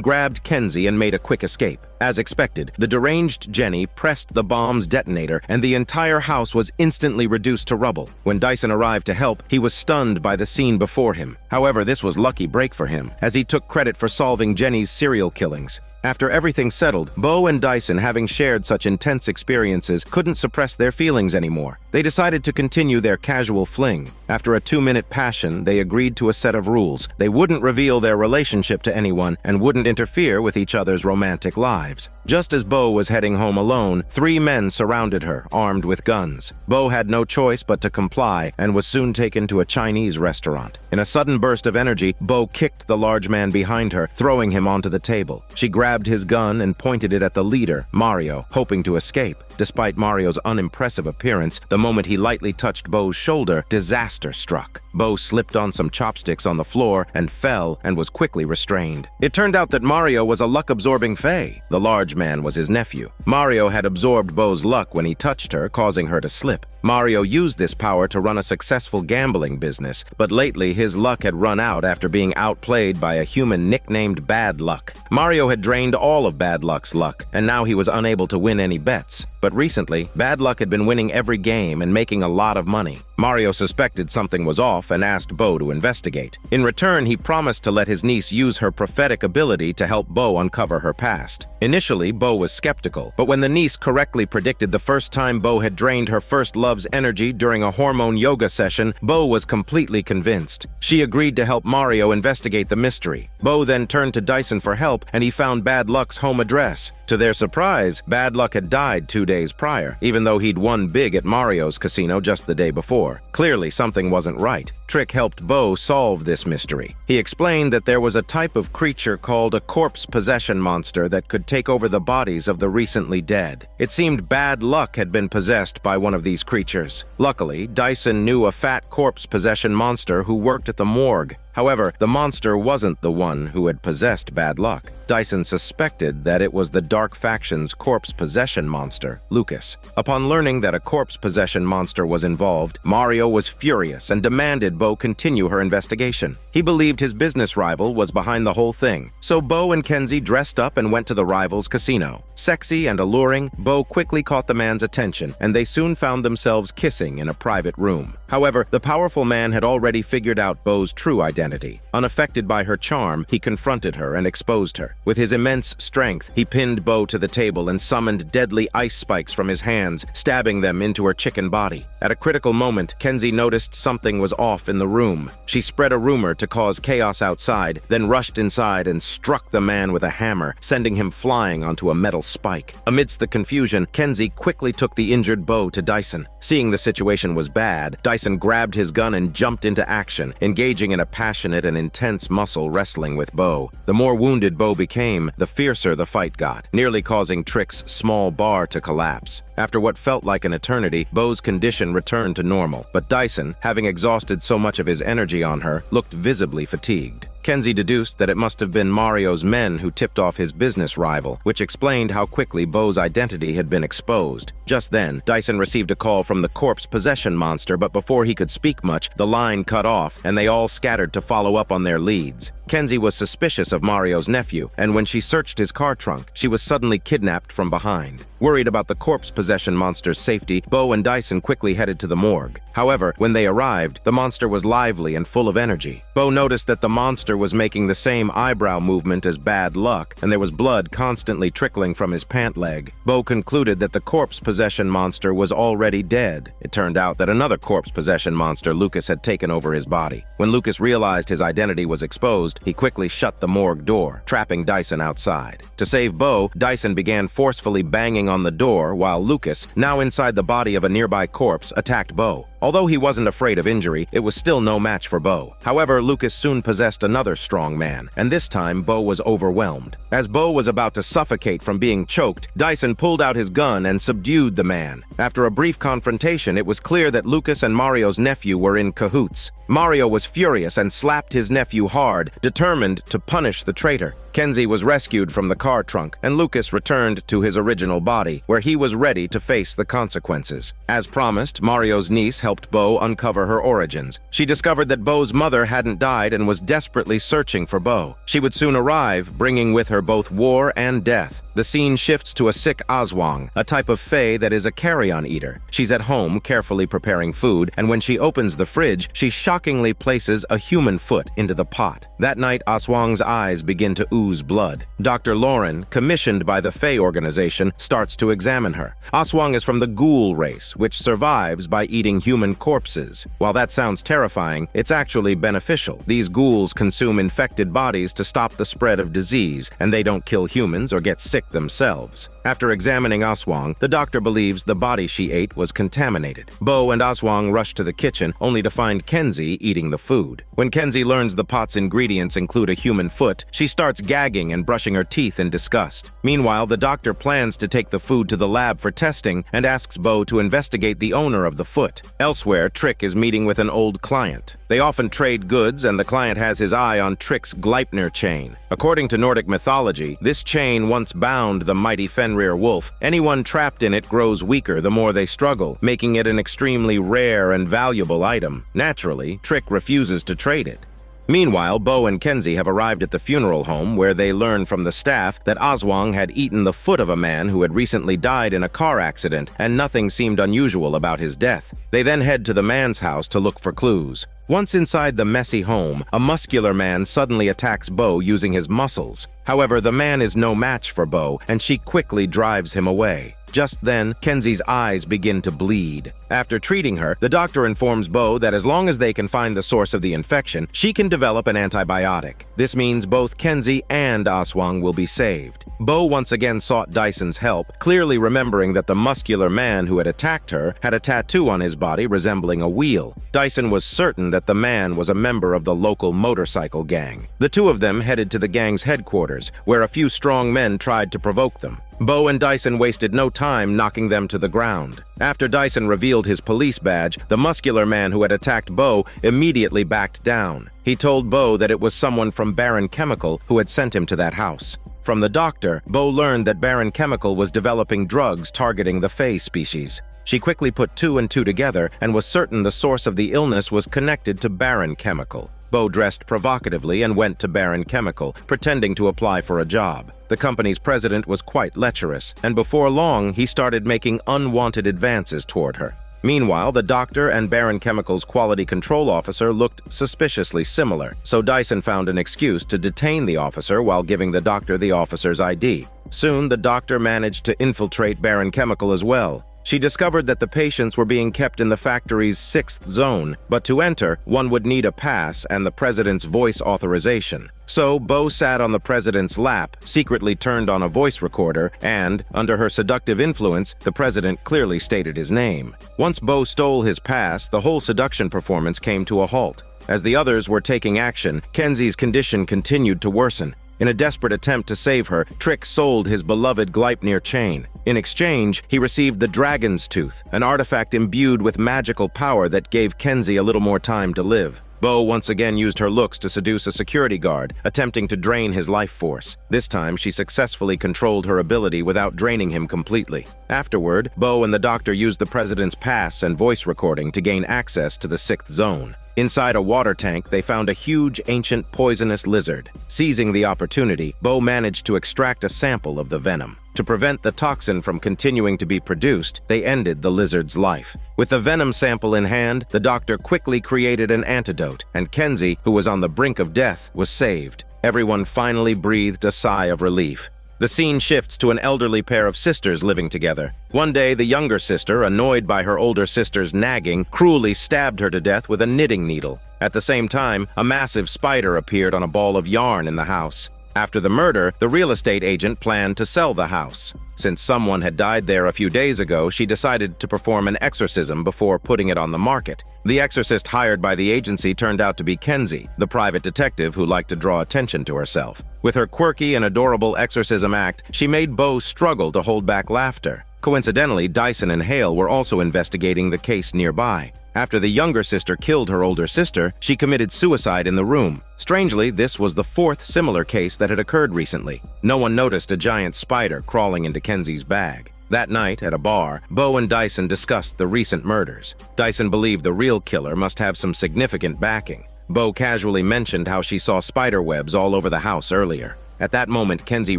grabbed Kenzie and made a quick escape. As expected, the deranged Jenny pressed the bomb's detonator, and the entire house was instantly reduced to rubble. When Dyson arrived to help, he was stunned by the scene before him. However, this was lucky break for him, as he took credit for solving Jenny's serial killings. After everything settled, Beau and Dyson, having shared such intense experiences, couldn't suppress their feelings anymore. They decided to continue their casual fling. After a 2-minute passion, they agreed to a set of rules. They wouldn't reveal their relationship to anyone and wouldn't interfere with each other's romantic lives. Just as Beau was heading home alone, 3 men surrounded her, armed with guns. Beau had no choice but to comply and was soon taken to a Chinese restaurant. In a sudden burst of energy, Beau kicked the large man behind her, throwing him onto the table. She grabbed his gun and pointed it at the leader, Mario, hoping to escape. Despite Mario's unimpressive appearance, the moment he lightly touched Beau's shoulder, disaster struck. Beau slipped on some chopsticks on the floor and fell and was quickly restrained. It turned out that Mario was a luck-absorbing fae. The large man was his nephew. Mario had absorbed Beau's luck when he touched her, causing her to slip. Mario used this power to run a successful gambling business, but lately his luck had run out after being outplayed by a human nicknamed Bad Luck. Mario had drained all of Bad Luck's luck, and now he was unable to win any bets. But recently, Bad Luck had been winning every game and making a lot of money. Mario suspected something was off and asked Beau to investigate. In return, he promised to let his niece use her prophetic ability to help Beau uncover her past. Initially, Beau was skeptical, but when the niece correctly predicted the first time Beau had drained her first love's energy during a hormone yoga session, Beau was completely convinced. She agreed to help Mario investigate the mystery. Beau then turned to Dyson for help, and he found Bad Luck's home address. To their surprise, Bad Luck had died 2 days prior, even though he'd won big at Mario's casino just the day before. Clearly, something wasn't right. Trick helped Beau solve this mystery. He explained that there was a type of creature called a corpse possession monster that could take over the bodies of the recently dead. It seemed Bad Luck had been possessed by one of these creatures. Luckily, Dyson knew a fat corpse possession monster who worked at the morgue. However, the monster wasn't the one who had possessed Bad Luck. Dyson suspected that it was the Dark Faction's corpse possession monster, Lucas. Upon learning that a corpse possession monster was involved, Mario was furious and demanded Beau continue her investigation. He believed his business rival was behind the whole thing, so Beau and Kenzie dressed up and went to the rival's casino. Sexy and alluring, Beau quickly caught the man's attention, and they soon found themselves kissing in a private room. However, the powerful man had already figured out Beau's true identity. Unaffected by her charm, he confronted her and exposed her. With his immense strength, he pinned Beau to the table and summoned deadly ice spikes from his hands, stabbing them into her chicken body. At a critical moment, Kenzie noticed something was off in the room. She spread a rumor to cause chaos outside, then rushed inside and struck the man with a hammer, sending him flying onto a metal spike. Amidst the confusion, Kenzie quickly took the injured Beau to Dyson. Seeing the situation was bad, Dyson grabbed his gun and jumped into action, engaging in a passionate passionate and intense muscle wrestling with Bo. The more wounded Bo became, the fiercer the fight got, nearly causing Trick's small bar to collapse. After what felt like an eternity, Bo's condition returned to normal, but Dyson, having exhausted so much of his energy on her, looked visibly fatigued. Kenzie deduced that it must have been Mario's men who tipped off his business rival, which explained how quickly Bo's identity had been exposed. Just then, Dyson received a call from the corpse possession monster, but before he could speak much, the line cut off, and they all scattered to follow up on their leads. Kenzie was suspicious of Mario's nephew, and when she searched his car trunk, she was suddenly kidnapped from behind. Worried about the corpse possession monster's safety, Bo and Dyson quickly headed to the morgue. However, when they arrived, the monster was lively and full of energy. Bo noticed that the monster was making the same eyebrow movement as Bad Luck, and there was blood constantly trickling from his pant leg. Bo concluded that the corpse possession monster was already dead. It turned out that another corpse possession monster, Lucas, had taken over his body. When Lucas realized his identity was exposed, he quickly shut the morgue door, trapping Dyson outside. To save Bo, Dyson began forcefully banging on the door while Lucas, now inside the body of a nearby corpse, attacked Bo. Although he wasn't afraid of injury, it was still no match for Bo. However, Lucas soon possessed another strong man, and this time Bo was overwhelmed. As Bo was about to suffocate from being choked, Dyson pulled out his gun and subdued the man. After a brief confrontation, it was clear that Lucas and Mario's nephew were in cahoots. Mario was furious and slapped his nephew hard, determined to punish the traitor. Kenzie was rescued from the car trunk, and Lucas returned to his original body, where he was ready to face the consequences. As promised, Mario's niece helped Bo uncover her origins. She discovered that Bo's mother hadn't died and was desperately searching for Bo. She would soon arrive, bringing with her both war and death. The scene shifts to a sick Aswang, a type of fae that is a carrion eater. She's at home, carefully preparing food, and when she opens the fridge, she shockingly places a human foot into the pot. That night, Aswang's eyes begin to ooze blood. Dr. Lauren, commissioned by the Fae organization, starts to examine her. Aswang is from the ghoul race, which survives by eating human corpses. While that sounds terrifying, it's actually beneficial. These ghouls consume infected bodies to stop the spread of disease, and they don't kill humans or get sick themselves. After examining Aswang, the doctor believes the body she ate was contaminated. Bo and Aswang rush to the kitchen, only to find Kenzie eating the food. When Kenzie learns the pot's ingredients include a human foot, she starts gagging and brushing her teeth in disgust. Meanwhile, the doctor plans to take the food to the lab for testing and asks Bo to investigate the owner of the foot. Elsewhere, Trick is meeting with an old client. They often trade goods, and the client has his eye on Trick's Gleipnir chain. According to Nordic mythology, this chain once bound the mighty Fenrir wolf. Anyone trapped in it grows weaker the more they struggle, making it an extremely rare and valuable item. Naturally, Trick refuses to trade it. Meanwhile, Bo and Kenzie have arrived at the funeral home, where they learn from the staff that Aswang had eaten the foot of a man who had recently died in a car accident, and nothing seemed unusual about his death. They then head to the man's house to look for clues. Once inside the messy home, a muscular man suddenly attacks Bo using his muscles. However, the man is no match for Bo, and she quickly drives him away. Just then, Kenzie's eyes begin to bleed. After treating her, the doctor informs Bo that as long as they can find the source of the infection, she can develop an antibiotic. This means both Kenzie and Aswang will be saved. Bo once again sought Dyson's help, clearly remembering that the muscular man who had attacked her had a tattoo on his body resembling a wheel. Dyson was certain that the man was a member of the local motorcycle gang. The two of them headed to the gang's headquarters, where a few strong men tried to provoke them. Bo and Dyson wasted no time knocking them to the ground. After Dyson revealed his police badge, the muscular man who had attacked Bo immediately backed down. He told Bo that it was someone from Baron Chemical who had sent him to that house. From the doctor, Bo learned that Baron Chemical was developing drugs targeting the Fae species. She quickly put two and two together and was certain the source of the illness was connected to Baron Chemical. Bo dressed provocatively and went to Baron Chemical, pretending to apply for a job. The company's president was quite lecherous, and before long, he started making unwanted advances toward her. Meanwhile, the doctor and Baron Chemical's quality control officer looked suspiciously similar, so Dyson found an excuse to detain the officer while giving the doctor the officer's ID. Soon, the doctor managed to infiltrate Baron Chemical as well. She discovered that the patients were being kept in the factory's 6th zone, but to enter, one would need a pass and the president's voice authorization. So, Bo sat on the president's lap, secretly turned on a voice recorder, and, under her seductive influence, the president clearly stated his name. Once Bo stole his pass, the whole seduction performance came to a halt. As the others were taking action, Kenzie's condition continued to worsen. In a desperate attempt to save her, Trick sold his beloved Gleipnir chain. In exchange, he received the Dragon's Tooth, an artifact imbued with magical power that gave Kenzie a little more time to live. Bo once again used her looks to seduce a security guard, attempting to drain his life force. This time, she successfully controlled her ability without draining him completely. Afterward, Bo and the doctor used the president's pass and voice recording to gain access to the 6th zone. Inside a water tank, they found a huge, ancient, poisonous lizard. Seizing the opportunity, Bo managed to extract a sample of the venom. To prevent the toxin from continuing to be produced, they ended the lizard's life. With the venom sample in hand, the doctor quickly created an antidote, and Kenzie, who was on the brink of death, was saved. Everyone finally breathed a sigh of relief. The scene shifts to an elderly pair of sisters living together. One day, the younger sister, annoyed by her older sister's nagging, cruelly stabbed her to death with a knitting needle. At the same time, a massive spider appeared on a ball of yarn in the house. After the murder, the real estate agent planned to sell the house. Since someone had died there a few days ago, she decided to perform an exorcism before putting it on the market. The exorcist hired by the agency turned out to be Kenzie, the private detective who liked to draw attention to herself. With her quirky and adorable exorcism act, she made Bo struggle to hold back laughter. Coincidentally, Dyson and Hale were also investigating the case nearby. After the younger sister killed her older sister, she committed suicide in the room. Strangely, this was the 4th similar case that had occurred recently. No one noticed a giant spider crawling into Kenzie's bag. That night, at a bar, Bo and Dyson discussed the recent murders. Dyson believed the real killer must have some significant backing. Bo casually mentioned how she saw spider webs all over the house earlier. At that moment, Kenzie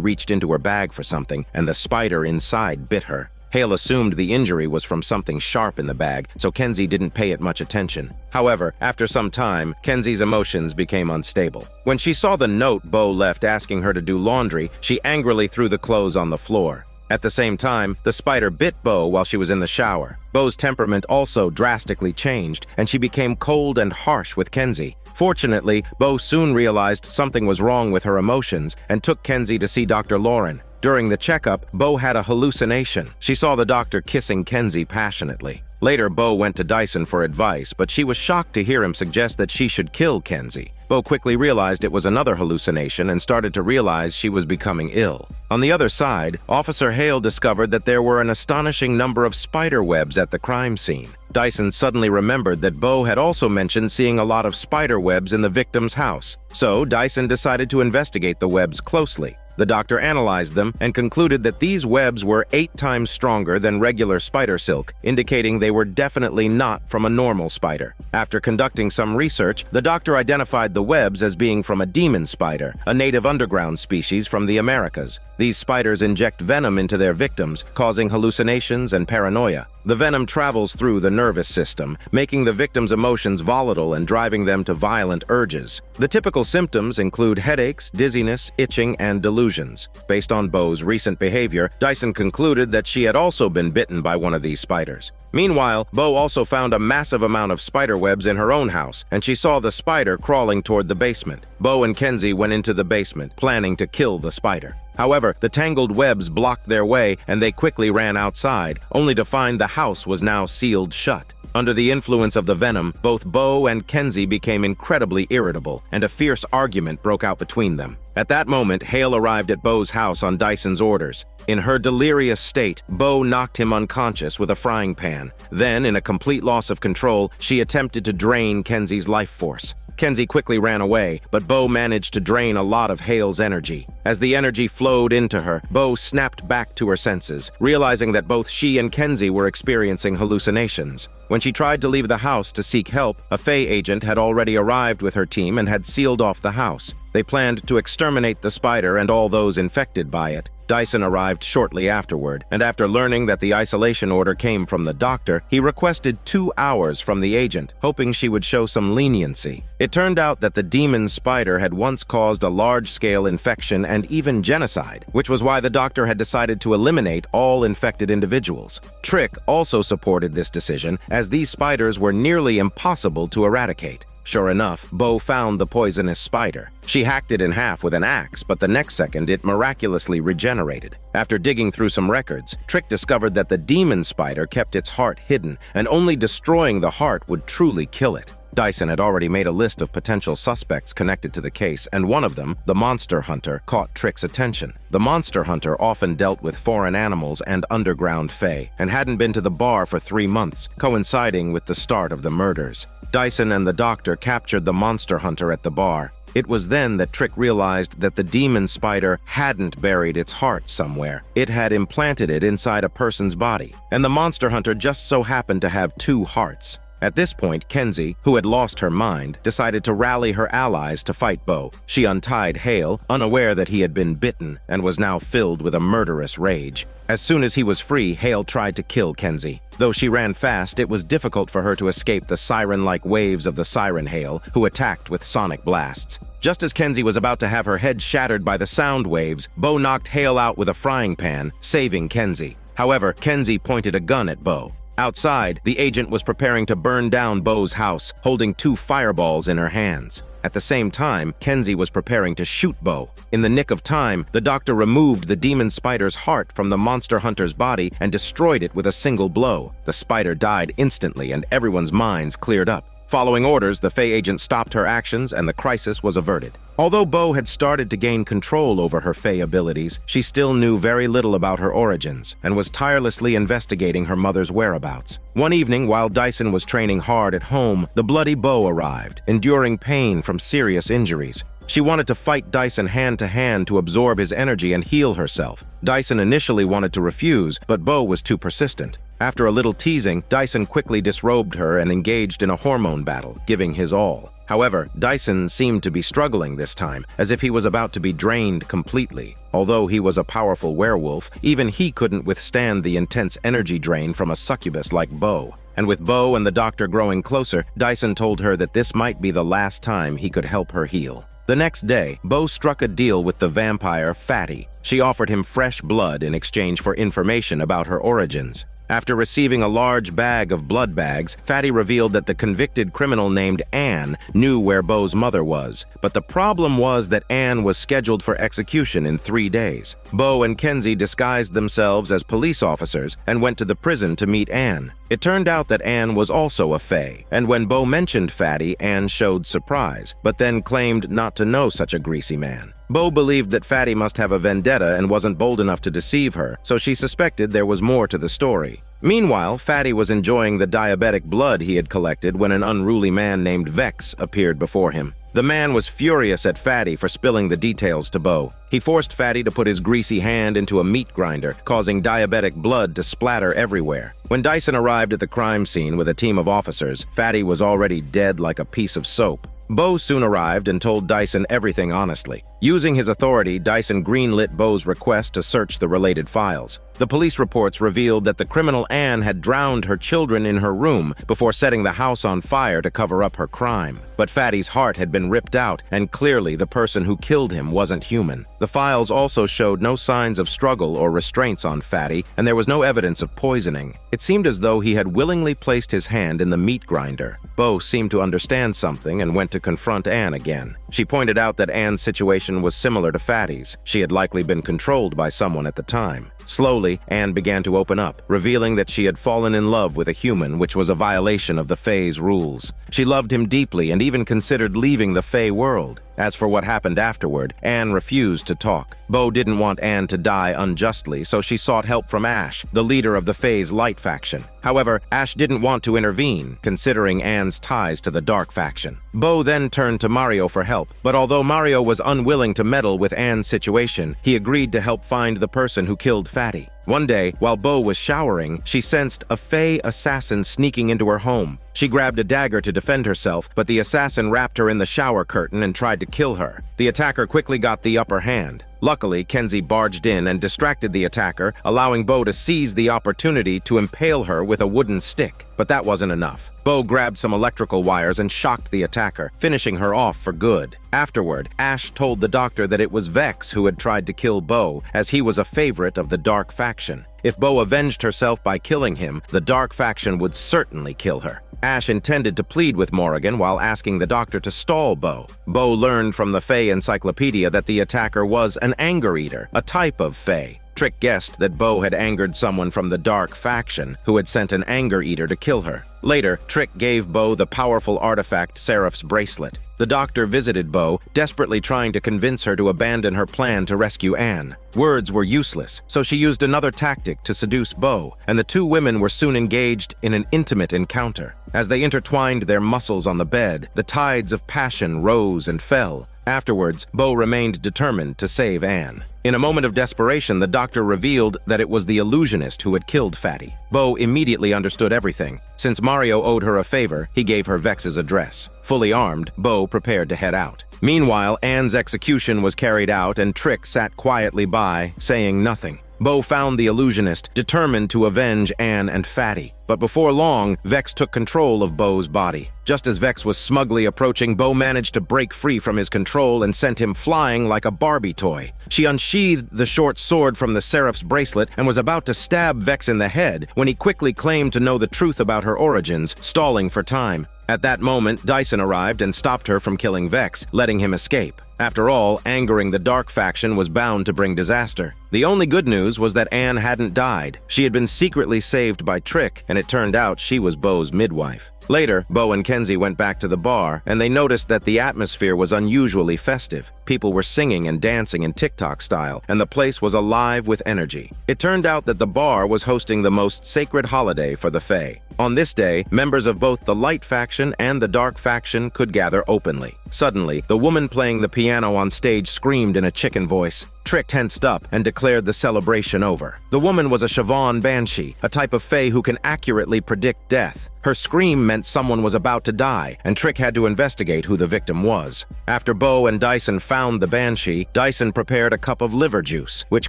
reached into her bag for something, and the spider inside bit her. Hale assumed the injury was from something sharp in the bag, so Kenzie didn't pay it much attention. However, after some time, Kenzie's emotions became unstable. When she saw the note Bo left asking her to do laundry, she angrily threw the clothes on the floor. At the same time, the spider bit Bo while she was in the shower. Bo's temperament also drastically changed, and she became cold and harsh with Kenzie. Fortunately, Bo soon realized something was wrong with her emotions and took Kenzie to see Dr. Lauren. During the checkup, Bo had a hallucination. She saw the doctor kissing Kenzie passionately. Later, Bo went to Dyson for advice, but she was shocked to hear him suggest that she should kill Kenzie. Bo quickly realized it was another hallucination and started to realize she was becoming ill. On the other side, Officer Hale discovered that there were an astonishing number of spider webs at the crime scene. Dyson suddenly remembered that Bo had also mentioned seeing a lot of spider webs in the victim's house. So, Dyson decided to investigate the webs closely. The doctor analyzed them and concluded that these webs were 8 times stronger than regular spider silk, indicating they were definitely not from a normal spider. After conducting some research, the doctor identified the webs as being from a demon spider, a native underground species from the Americas. These spiders inject venom into their victims, causing hallucinations and paranoia. The venom travels through the nervous system, making the victim's emotions volatile and driving them to violent urges. The typical symptoms include headaches, dizziness, itching, and delusions. Based on Bo's recent behavior, Dyson concluded that she had also been bitten by one of these spiders. Meanwhile, Bo also found a massive amount of spider webs in her own house, and she saw the spider crawling toward the basement. Bo and Kenzie went into the basement, planning to kill the spider. However, the tangled webs blocked their way, and they quickly ran outside, only to find the house was now sealed shut. Under the influence of the venom, both Bo and Kenzie became incredibly irritable, and a fierce argument broke out between them. At that moment, Hale arrived at Bo's house on Dyson's orders. In her delirious state, Bo knocked him unconscious with a frying pan. Then, in a complete loss of control, she attempted to drain Kenzie's life force. Kenzie quickly ran away, but Bo managed to drain a lot of Hale's energy. As the energy flowed into her, Bo snapped back to her senses, realizing that both she and Kenzie were experiencing hallucinations. When she tried to leave the house to seek help, a Fae agent had already arrived with her team and had sealed off the house. They planned to exterminate the spider and all those infected by it. Dyson arrived shortly afterward, and after learning that the isolation order came from the doctor, he requested 2 hours from the agent, hoping she would show some leniency. It turned out that the demon spider had once caused a large-scale infection and even genocide, which was why the doctor had decided to eliminate all infected individuals. Trick also supported this decision, as these spiders were nearly impossible to eradicate. Sure enough, Bo found the poisonous spider. She hacked it in half with an axe, but the next second it miraculously regenerated. After digging through some records, Trick discovered that the demon spider kept its heart hidden, and only destroying the heart would truly kill it. Dyson had already made a list of potential suspects connected to the case, and one of them, the monster hunter, caught Trick's attention. The monster hunter often dealt with foreign animals and underground fae, and hadn't been to the bar for 3 months, coinciding with the start of the murders. Dyson and the doctor captured the monster hunter at the bar. It was then that Trick realized that the demon spider hadn't buried its heart somewhere. It had implanted it inside a person's body, and the monster hunter just so happened to have 2 hearts. At this point, Kenzie, who had lost her mind, decided to rally her allies to fight Bo. She untied Hale, unaware that he had been bitten, and was now filled with a murderous rage. As soon as he was free, Hale tried to kill Kenzie. Though she ran fast, it was difficult for her to escape the siren-like waves of the siren Hale, who attacked with sonic blasts. Just as Kenzie was about to have her head shattered by the sound waves, Bo knocked Hale out with a frying pan, saving Kenzie. However, Kenzie pointed a gun at Bo. Outside, the agent was preparing to burn down Bo's house, holding 2 fireballs in her hands. At the same time, Kenzie was preparing to shoot Bo. In the nick of time, the doctor removed the demon spider's heart from the monster hunter's body and destroyed it with a single blow. The spider died instantly, and everyone's minds cleared up. Following orders, the Fae agent stopped her actions and the crisis was averted. Although Bo had started to gain control over her Fae abilities, she still knew very little about her origins and was tirelessly investigating her mother's whereabouts. One evening, while Dyson was training hard at home, the bloody Bo arrived, enduring pain from serious injuries. She wanted to fight Dyson hand-to-hand to absorb his energy and heal herself. Dyson initially wanted to refuse, but Bo was too persistent. After a little teasing, Dyson quickly disrobed her and engaged in a hormone battle, giving his all. However, Dyson seemed to be struggling this time, as if he was about to be drained completely. Although he was a powerful werewolf, even he couldn't withstand the intense energy drain from a succubus like Bo. And with Bo and the doctor growing closer, Dyson told her that this might be the last time he could help her heal. The next day, Bo struck a deal with the vampire Fatty. She offered him fresh blood in exchange for information about her origins. After receiving a large bag of blood bags, Fatty revealed that the convicted criminal named Anne knew where Bo's mother was. But the problem was that Anne was scheduled for execution in 3 days. Bo and Kenzie disguised themselves as police officers and went to the prison to meet Anne. It turned out that Anne was also a Fae, and when Bo mentioned Fatty, Anne showed surprise, but then claimed not to know such a greasy man. Bo believed that Fatty must have a vendetta and wasn't bold enough to deceive her, so she suspected there was more to the story. Meanwhile, Fatty was enjoying the diabetic blood he had collected when an unruly man named Vex appeared before him. The man was furious at Fatty for spilling the details to Bo. He forced Fatty to put his greasy hand into a meat grinder, causing diabetic blood to splatter everywhere. When Dyson arrived at the crime scene with a team of officers, Fatty was already dead like a piece of soap. Bo soon arrived and told Dyson everything honestly. Using his authority, Dyson greenlit Bo's request to search the related files. The police reports revealed that the criminal Anne had drowned her children in her room before setting the house on fire to cover up her crime. But Fatty's heart had been ripped out, and clearly the person who killed him wasn't human. The files also showed no signs of struggle or restraints on Fatty, and there was no evidence of poisoning. It seemed as though he had willingly placed his hand in the meat grinder. Bo seemed to understand something and went to confront Anne again. She pointed out that Anne's situation was similar to Fatty's. She had likely been controlled by someone at the time. Slowly, Anne began to open up, revealing that she had fallen in love with a human, which was a violation of the Fae's rules. She loved him deeply and even considered leaving the Fae world. As for what happened afterward, Anne refused to talk. Bo didn't want Anne to die unjustly, so she sought help from Ash, the leader of the Fae's light faction. However, Ash didn't want to intervene, considering Anne's ties to the dark faction. Bo then turned to Mario for help, but although Mario was unwilling to meddle with Anne's situation, he agreed to help find the person who killed Fatty. One day, while Bo was showering, she sensed a Fae assassin sneaking into her home. She grabbed a dagger to defend herself, but the assassin wrapped her in the shower curtain and tried to kill her. The attacker quickly got the upper hand. Luckily, Kenzie barged in and distracted the attacker, allowing Bo to seize the opportunity to impale her with a wooden stick. But that wasn't enough. Bo grabbed some electrical wires and shocked the attacker, finishing her off for good. Afterward, Ash told the doctor that it was Vex who had tried to kill Bo, as he was a favorite of the dark faction. If Bo avenged herself by killing him, the dark faction would certainly kill her. Ash intended to plead with Morrigan while asking the doctor to stall Bo. Bo learned from the Fae encyclopedia that the attacker was an anger eater, a type of Fae. Trick guessed that Bo had angered someone from the dark faction who had sent an anger eater to kill her. Later, Trick gave Bo the powerful artifact Seraph's bracelet. The doctor visited Bo, desperately trying to convince her to abandon her plan to rescue Anne. Words were useless, so she used another tactic to seduce Bo, and the two women were soon engaged in an intimate encounter. As they intertwined their muscles on the bed, the tides of passion rose and fell. Afterwards, Bo remained determined to save Anne. In a moment of desperation, the doctor revealed that it was the illusionist who had killed Fatty. Bo immediately understood everything. Since Mario owed her a favor, he gave her Vex's address. Fully armed, Bo prepared to head out. Meanwhile, Anne's execution was carried out and Trick sat quietly by, saying nothing. Bo found the illusionist, determined to avenge Anne and Fatty. But before long, Vex took control of Bo's body. Just as Vex was smugly approaching, Bo managed to break free from his control and sent him flying like a Barbie toy. She unsheathed the short sword from the Seraph's bracelet and was about to stab Vex in the head when he quickly claimed to know the truth about her origins, stalling for time. At that moment, Dyson arrived and stopped her from killing Vex, letting him escape. After all, angering the Dark faction was bound to bring disaster. The only good news was that Anne hadn't died. She had been secretly saved by Trick, and it turned out she was Bo's midwife. Later, Bo and Kenzie went back to the bar, and they noticed that the atmosphere was unusually festive. People were singing and dancing in TikTok style, and the place was alive with energy. It turned out that the bar was hosting the most sacred holiday for the Fae. On this day, members of both the Light faction and the Dark faction could gather openly. Suddenly, the woman playing the piano on stage screamed in a chicken voice. Trick tensed up and declared the celebration over. The woman was a Siobhan banshee, a type of fae who can accurately predict death. Her scream meant someone was about to die, and Trick had to investigate who the victim was. After Bo and Dyson found the banshee, Dyson prepared a cup of liver juice, which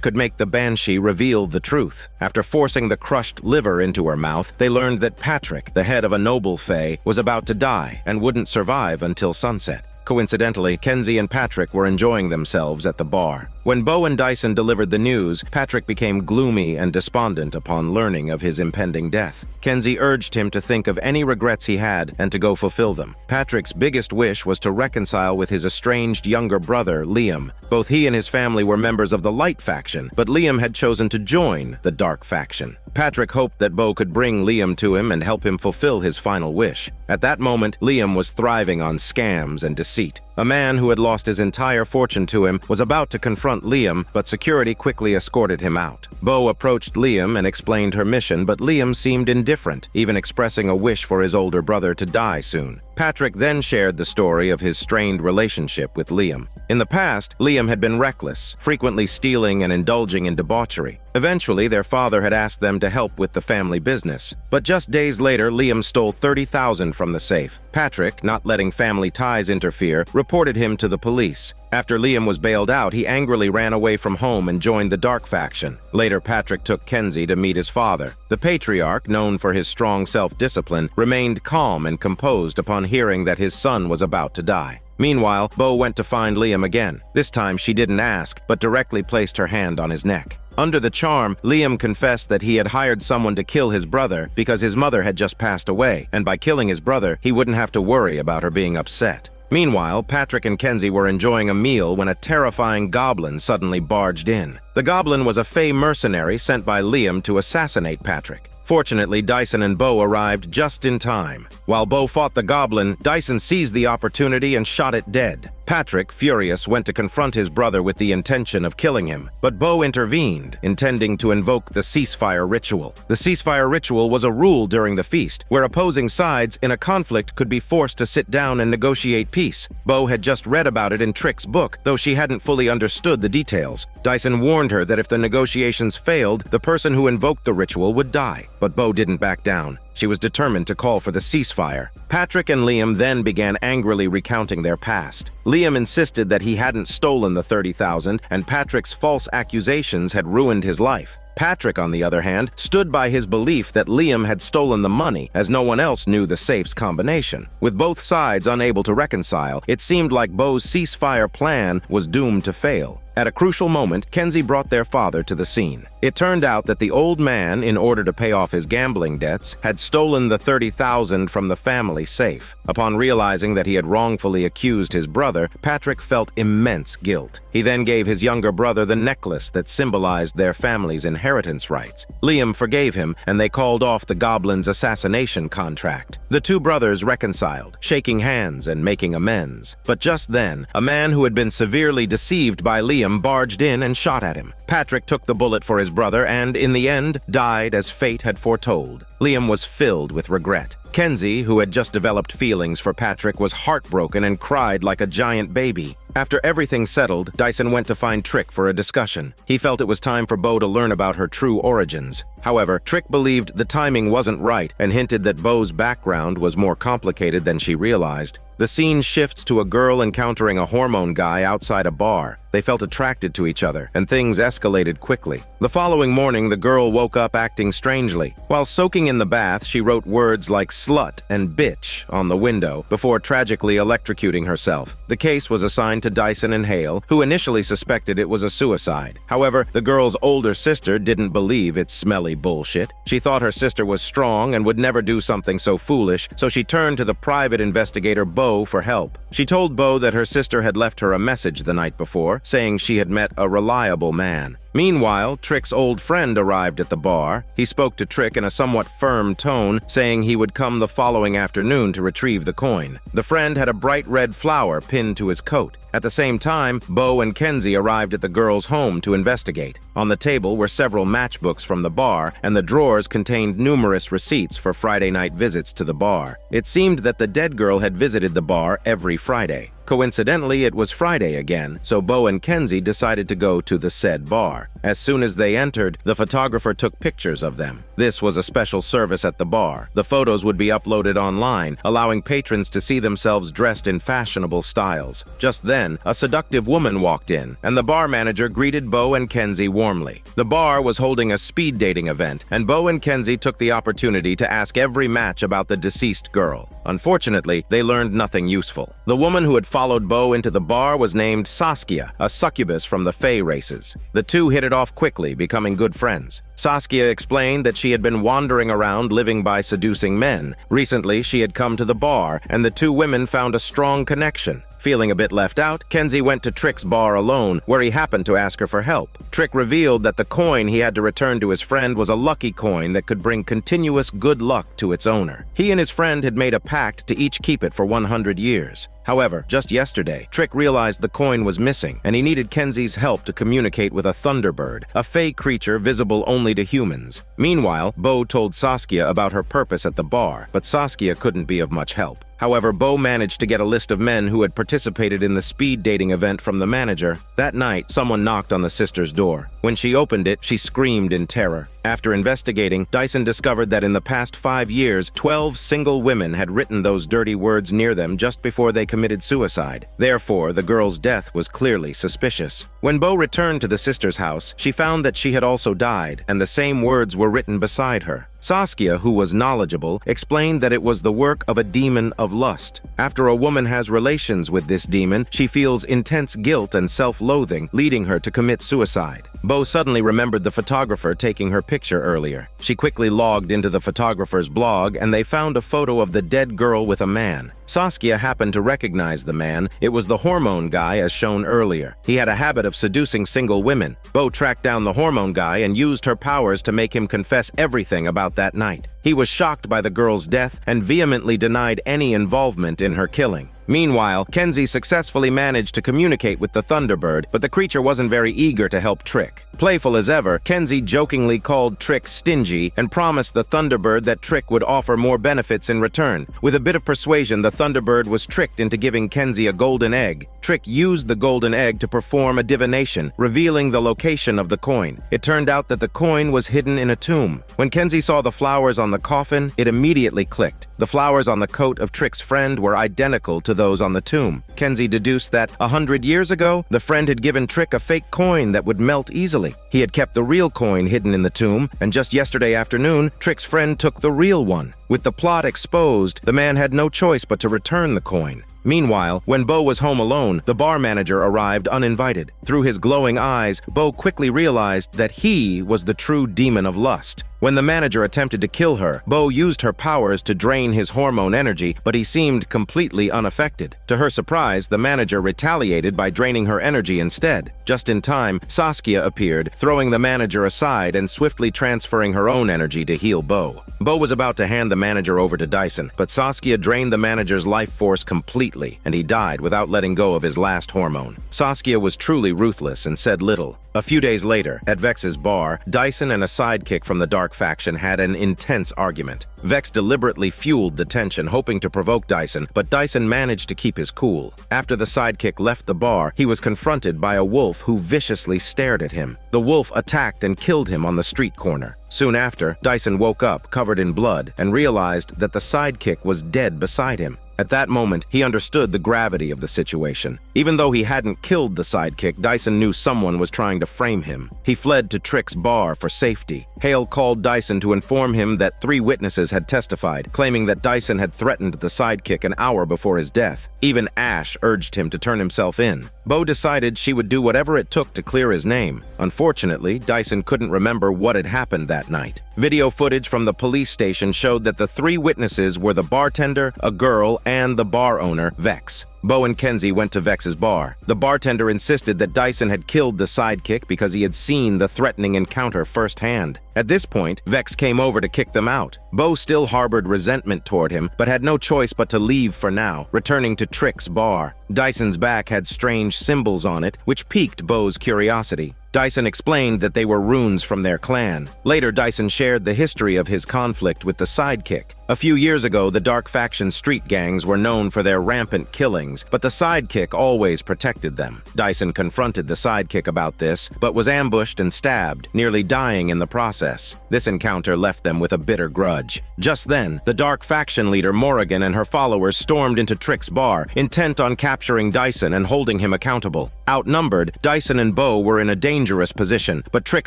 could make the banshee reveal the truth. After forcing the crushed liver into her mouth, they learned that Patrick, the head of a noble fae, was about to die and wouldn't survive until sunset. Coincidentally, Kenzie and Patrick were enjoying themselves at the bar. When Bo and Dyson delivered the news, Patrick became gloomy and despondent upon learning of his impending death. Kenzie urged him to think of any regrets he had and to go fulfill them. Patrick's biggest wish was to reconcile with his estranged younger brother, Liam. Both he and his family were members of the Light faction, but Liam had chosen to join the Dark faction. Patrick hoped that Bo could bring Liam to him and help him fulfill his final wish. At that moment, Liam was thriving on scams and deceit. A man who had lost his entire fortune to him was about to confront Liam, but security quickly escorted him out. Bo approached Liam and explained her mission, but Liam seemed indifferent, even expressing a wish for his older brother to die soon. Patrick then shared the story of his strained relationship with Liam. In the past, Liam had been reckless, frequently stealing and indulging in debauchery. Eventually, their father had asked them to help with the family business. But just days later, Liam stole $30,000 from the safe. Patrick, not letting family ties interfere, reported him to the police. After Liam was bailed out, he angrily ran away from home and joined the Dark faction. Later, Patrick took Kenzie to meet his father. The patriarch, known for his strong self-discipline, remained calm and composed upon hearing that his son was about to die. Meanwhile, Bo went to find Liam again. This time, she didn't ask, but directly placed her hand on his neck. Under the charm, Liam confessed that he had hired someone to kill his brother because his mother had just passed away, and by killing his brother, he wouldn't have to worry about her being upset. Meanwhile, Patrick and Kenzie were enjoying a meal when a terrifying goblin suddenly barged in. The goblin was a Fey mercenary sent by Liam to assassinate Patrick. Fortunately, Dyson and Bo arrived just in time. While Bo fought the goblin, Dyson seized the opportunity and shot it dead. Patrick, furious, went to confront his brother with the intention of killing him, but Bo intervened, intending to invoke the ceasefire ritual. The ceasefire ritual was a rule during the feast, where opposing sides in a conflict could be forced to sit down and negotiate peace. Bo had just read about it in Trick's book, though she hadn't fully understood the details. Dyson warned her that if the negotiations failed, the person who invoked the ritual would die. But Bo didn't back down. She was determined to call for the ceasefire. Patrick and Liam then began angrily recounting their past. Liam insisted that he hadn't stolen the $30,000, and Patrick's false accusations had ruined his life. Patrick, on the other hand, stood by his belief that Liam had stolen the money, as no one else knew the safe's combination. With both sides unable to reconcile, it seemed like Bo's ceasefire plan was doomed to fail. At a crucial moment, Kenzie brought their father to the scene. It turned out that the old man, in order to pay off his gambling debts, had stolen the $30,000 from the family safe. Upon realizing that he had wrongfully accused his brother, Patrick felt immense guilt. He then gave his younger brother the necklace that symbolized their family's inheritance rights. Liam forgave him, and they called off the goblin's assassination contract. The two brothers reconciled, shaking hands and making amends. But just then, a man who had been severely deceived by Liam barged in and shot at him. Patrick took the bullet for his brother and, in the end, died as fate had foretold. Liam was filled with regret. Kenzie, who had just developed feelings for Patrick, was heartbroken and cried like a giant baby. After everything settled, Dyson went to find Trick for a discussion. He felt it was time for Bo to learn about her true origins. However, Trick believed the timing wasn't right and hinted that Bo's background was more complicated than she realized. The scene shifts to a girl encountering a hormone guy outside a bar. They felt attracted to each other, and things escalated quickly. The following morning, the girl woke up acting strangely. While soaking in the bath, she wrote words like slut and bitch on the window before tragically electrocuting herself. The case was assigned to Dyson and Hale, who initially suspected it was a suicide. However, the girl's older sister didn't believe its smelly bullshit. She thought her sister was strong and would never do something so foolish, so she turned to the private investigator Bo for help. She told Bo that her sister had left her a message the night before, saying she had met a reliable man. Meanwhile, Trick's old friend arrived at the bar. He spoke to Trick in a somewhat firm tone, saying he would come the following afternoon to retrieve the coin. The friend had a bright red flower pinned to his coat. At the same time, Bo and Kenzie arrived at the girl's home to investigate. On the table were several matchbooks from the bar, and the drawers contained numerous receipts for Friday night visits to the bar. It seemed that the dead girl had visited the bar every Friday. Coincidentally, it was Friday again, so Bo and Kenzie decided to go to the said bar. As soon as they entered, the photographer took pictures of them. This was a special service at the bar. The photos would be uploaded online, allowing patrons to see themselves dressed in fashionable styles. Just then, a seductive woman walked in, and the bar manager greeted Bo and Kenzie warmly. The bar was holding a speed dating event, and Bo and Kenzie took the opportunity to ask every match about the deceased girl. Unfortunately, they learned nothing useful. The woman who had followed Bo into the bar was named Saskia, a succubus from the Fae races. The two hit it off quickly, becoming good friends. Saskia explained that she had been wandering around living by seducing men. Recently, she had come to the bar, and the two women found a strong connection. Feeling a bit left out, Kenzie went to Trick's bar alone, where he happened to ask her for help. Trick revealed that the coin he had to return to his friend was a lucky coin that could bring continuous good luck to its owner. He and his friend had made a pact to each keep it for 100 years. However, just yesterday, Trick realized the coin was missing, and he needed Kenzie's help to communicate with a thunderbird, a fey creature visible only to humans. Meanwhile, Bo told Saskia about her purpose at the bar, but Saskia couldn't be of much help. However, Bo managed to get a list of men who had participated in the speed dating event from the manager. That night, someone knocked on the sister's door. When she opened it, she screamed in terror. After investigating, Dyson discovered that in the past 5 years, 12 single women had written those dirty words near them just before they committed suicide. Therefore, the girl's death was clearly suspicious. When Bo returned to the sister's house, she found that she had also died, and the same words were written beside her. Saskia, who was knowledgeable, explained that it was the work of a demon of lust. After a woman has relations with this demon, she feels intense guilt and self-loathing, leading her to commit suicide. Bo suddenly remembered the photographer taking her picture earlier. She quickly logged into the photographer's blog, and they found a photo of the dead girl with a man. Saskia happened to recognize the man. It was the hormone guy as shown earlier. He had a habit of seducing single women. Bo tracked down the hormone guy and used her powers to make him confess everything about that night. He was shocked by the girl's death and vehemently denied any involvement in her killing. Meanwhile, Kenzie successfully managed to communicate with the Thunderbird, but the creature wasn't very eager to help Trick. Playful as ever, Kenzie jokingly called Trick stingy and promised the Thunderbird that Trick would offer more benefits in return. With a bit of persuasion, the Thunderbird was tricked into giving Kenzie a golden egg. Trick used the golden egg to perform a divination, revealing the location of the coin. It turned out that the coin was hidden in a tomb. When Kenzie saw the flowers on the coffin, it immediately clicked. The flowers on the coat of Trick's friend were identical to those on the tomb. Kenzie deduced that 100 years ago, the friend had given Trick a fake coin that would melt easily. He had kept the real coin hidden in the tomb, and just yesterday afternoon, Trick's friend took the real one. With the plot exposed, the man had no choice but to return the coin. Meanwhile, when Bo was home alone, the bar manager arrived uninvited. Through his glowing eyes, Bo quickly realized that he was the true demon of lust. When the manager attempted to kill her, Bo used her powers to drain his hormone energy, but he seemed completely unaffected. To her surprise, the manager retaliated by draining her energy instead. Just in time, Saskia appeared, throwing the manager aside and swiftly transferring her own energy to heal Bo. Bo was about to hand the manager over to Dyson, but Saskia drained the manager's life force completely, and he died without letting go of his last hormone. Saskia was truly ruthless and said little. A few days later, at Vex's bar, Dyson and a sidekick from the Dark faction had an intense argument. Vex deliberately fueled the tension, hoping to provoke Dyson, but Dyson managed to keep his cool. After the sidekick left the bar, he was confronted by a wolf who viciously stared at him. The wolf attacked and killed him on the street corner. Soon after, Dyson woke up, covered in blood, and realized that the sidekick was dead beside him. At that moment, he understood the gravity of the situation. Even though he hadn't killed the sidekick, Dyson knew someone was trying to frame him. He fled to Trick's bar for safety. Hale called Dyson to inform him that 3 witnesses had testified, claiming that Dyson had threatened the sidekick an hour before his death. Even Ash urged him to turn himself in. Bo decided she would do whatever it took to clear his name. Unfortunately, Dyson couldn't remember what had happened that night. Video footage from the police station showed that the 3 witnesses were the bartender, a girl, and the bar owner, Vex. Bo and Kenzie went to Vex's bar. The bartender insisted that Dyson had killed the sidekick because he had seen the threatening encounter firsthand. At this point, Vex came over to kick them out. Bo still harbored resentment toward him, but had no choice but to leave for now, returning to Trick's bar. Dyson's back had strange symbols on it, which piqued Bo's curiosity. Dyson explained that they were runes from their clan. Later, Dyson shared the history of his conflict with the sidekick. A few years ago, the Dark faction street gangs were known for their rampant killings, but the sidekick always protected them. Dyson confronted the sidekick about this, but was ambushed and stabbed, nearly dying in the process. This encounter left them with a bitter grudge. Just then, the Dark faction leader Morrigan and her followers stormed into Trick's bar, intent on capturing Dyson and holding him accountable. Outnumbered, Dyson and Bo were in a dangerous position, but Trick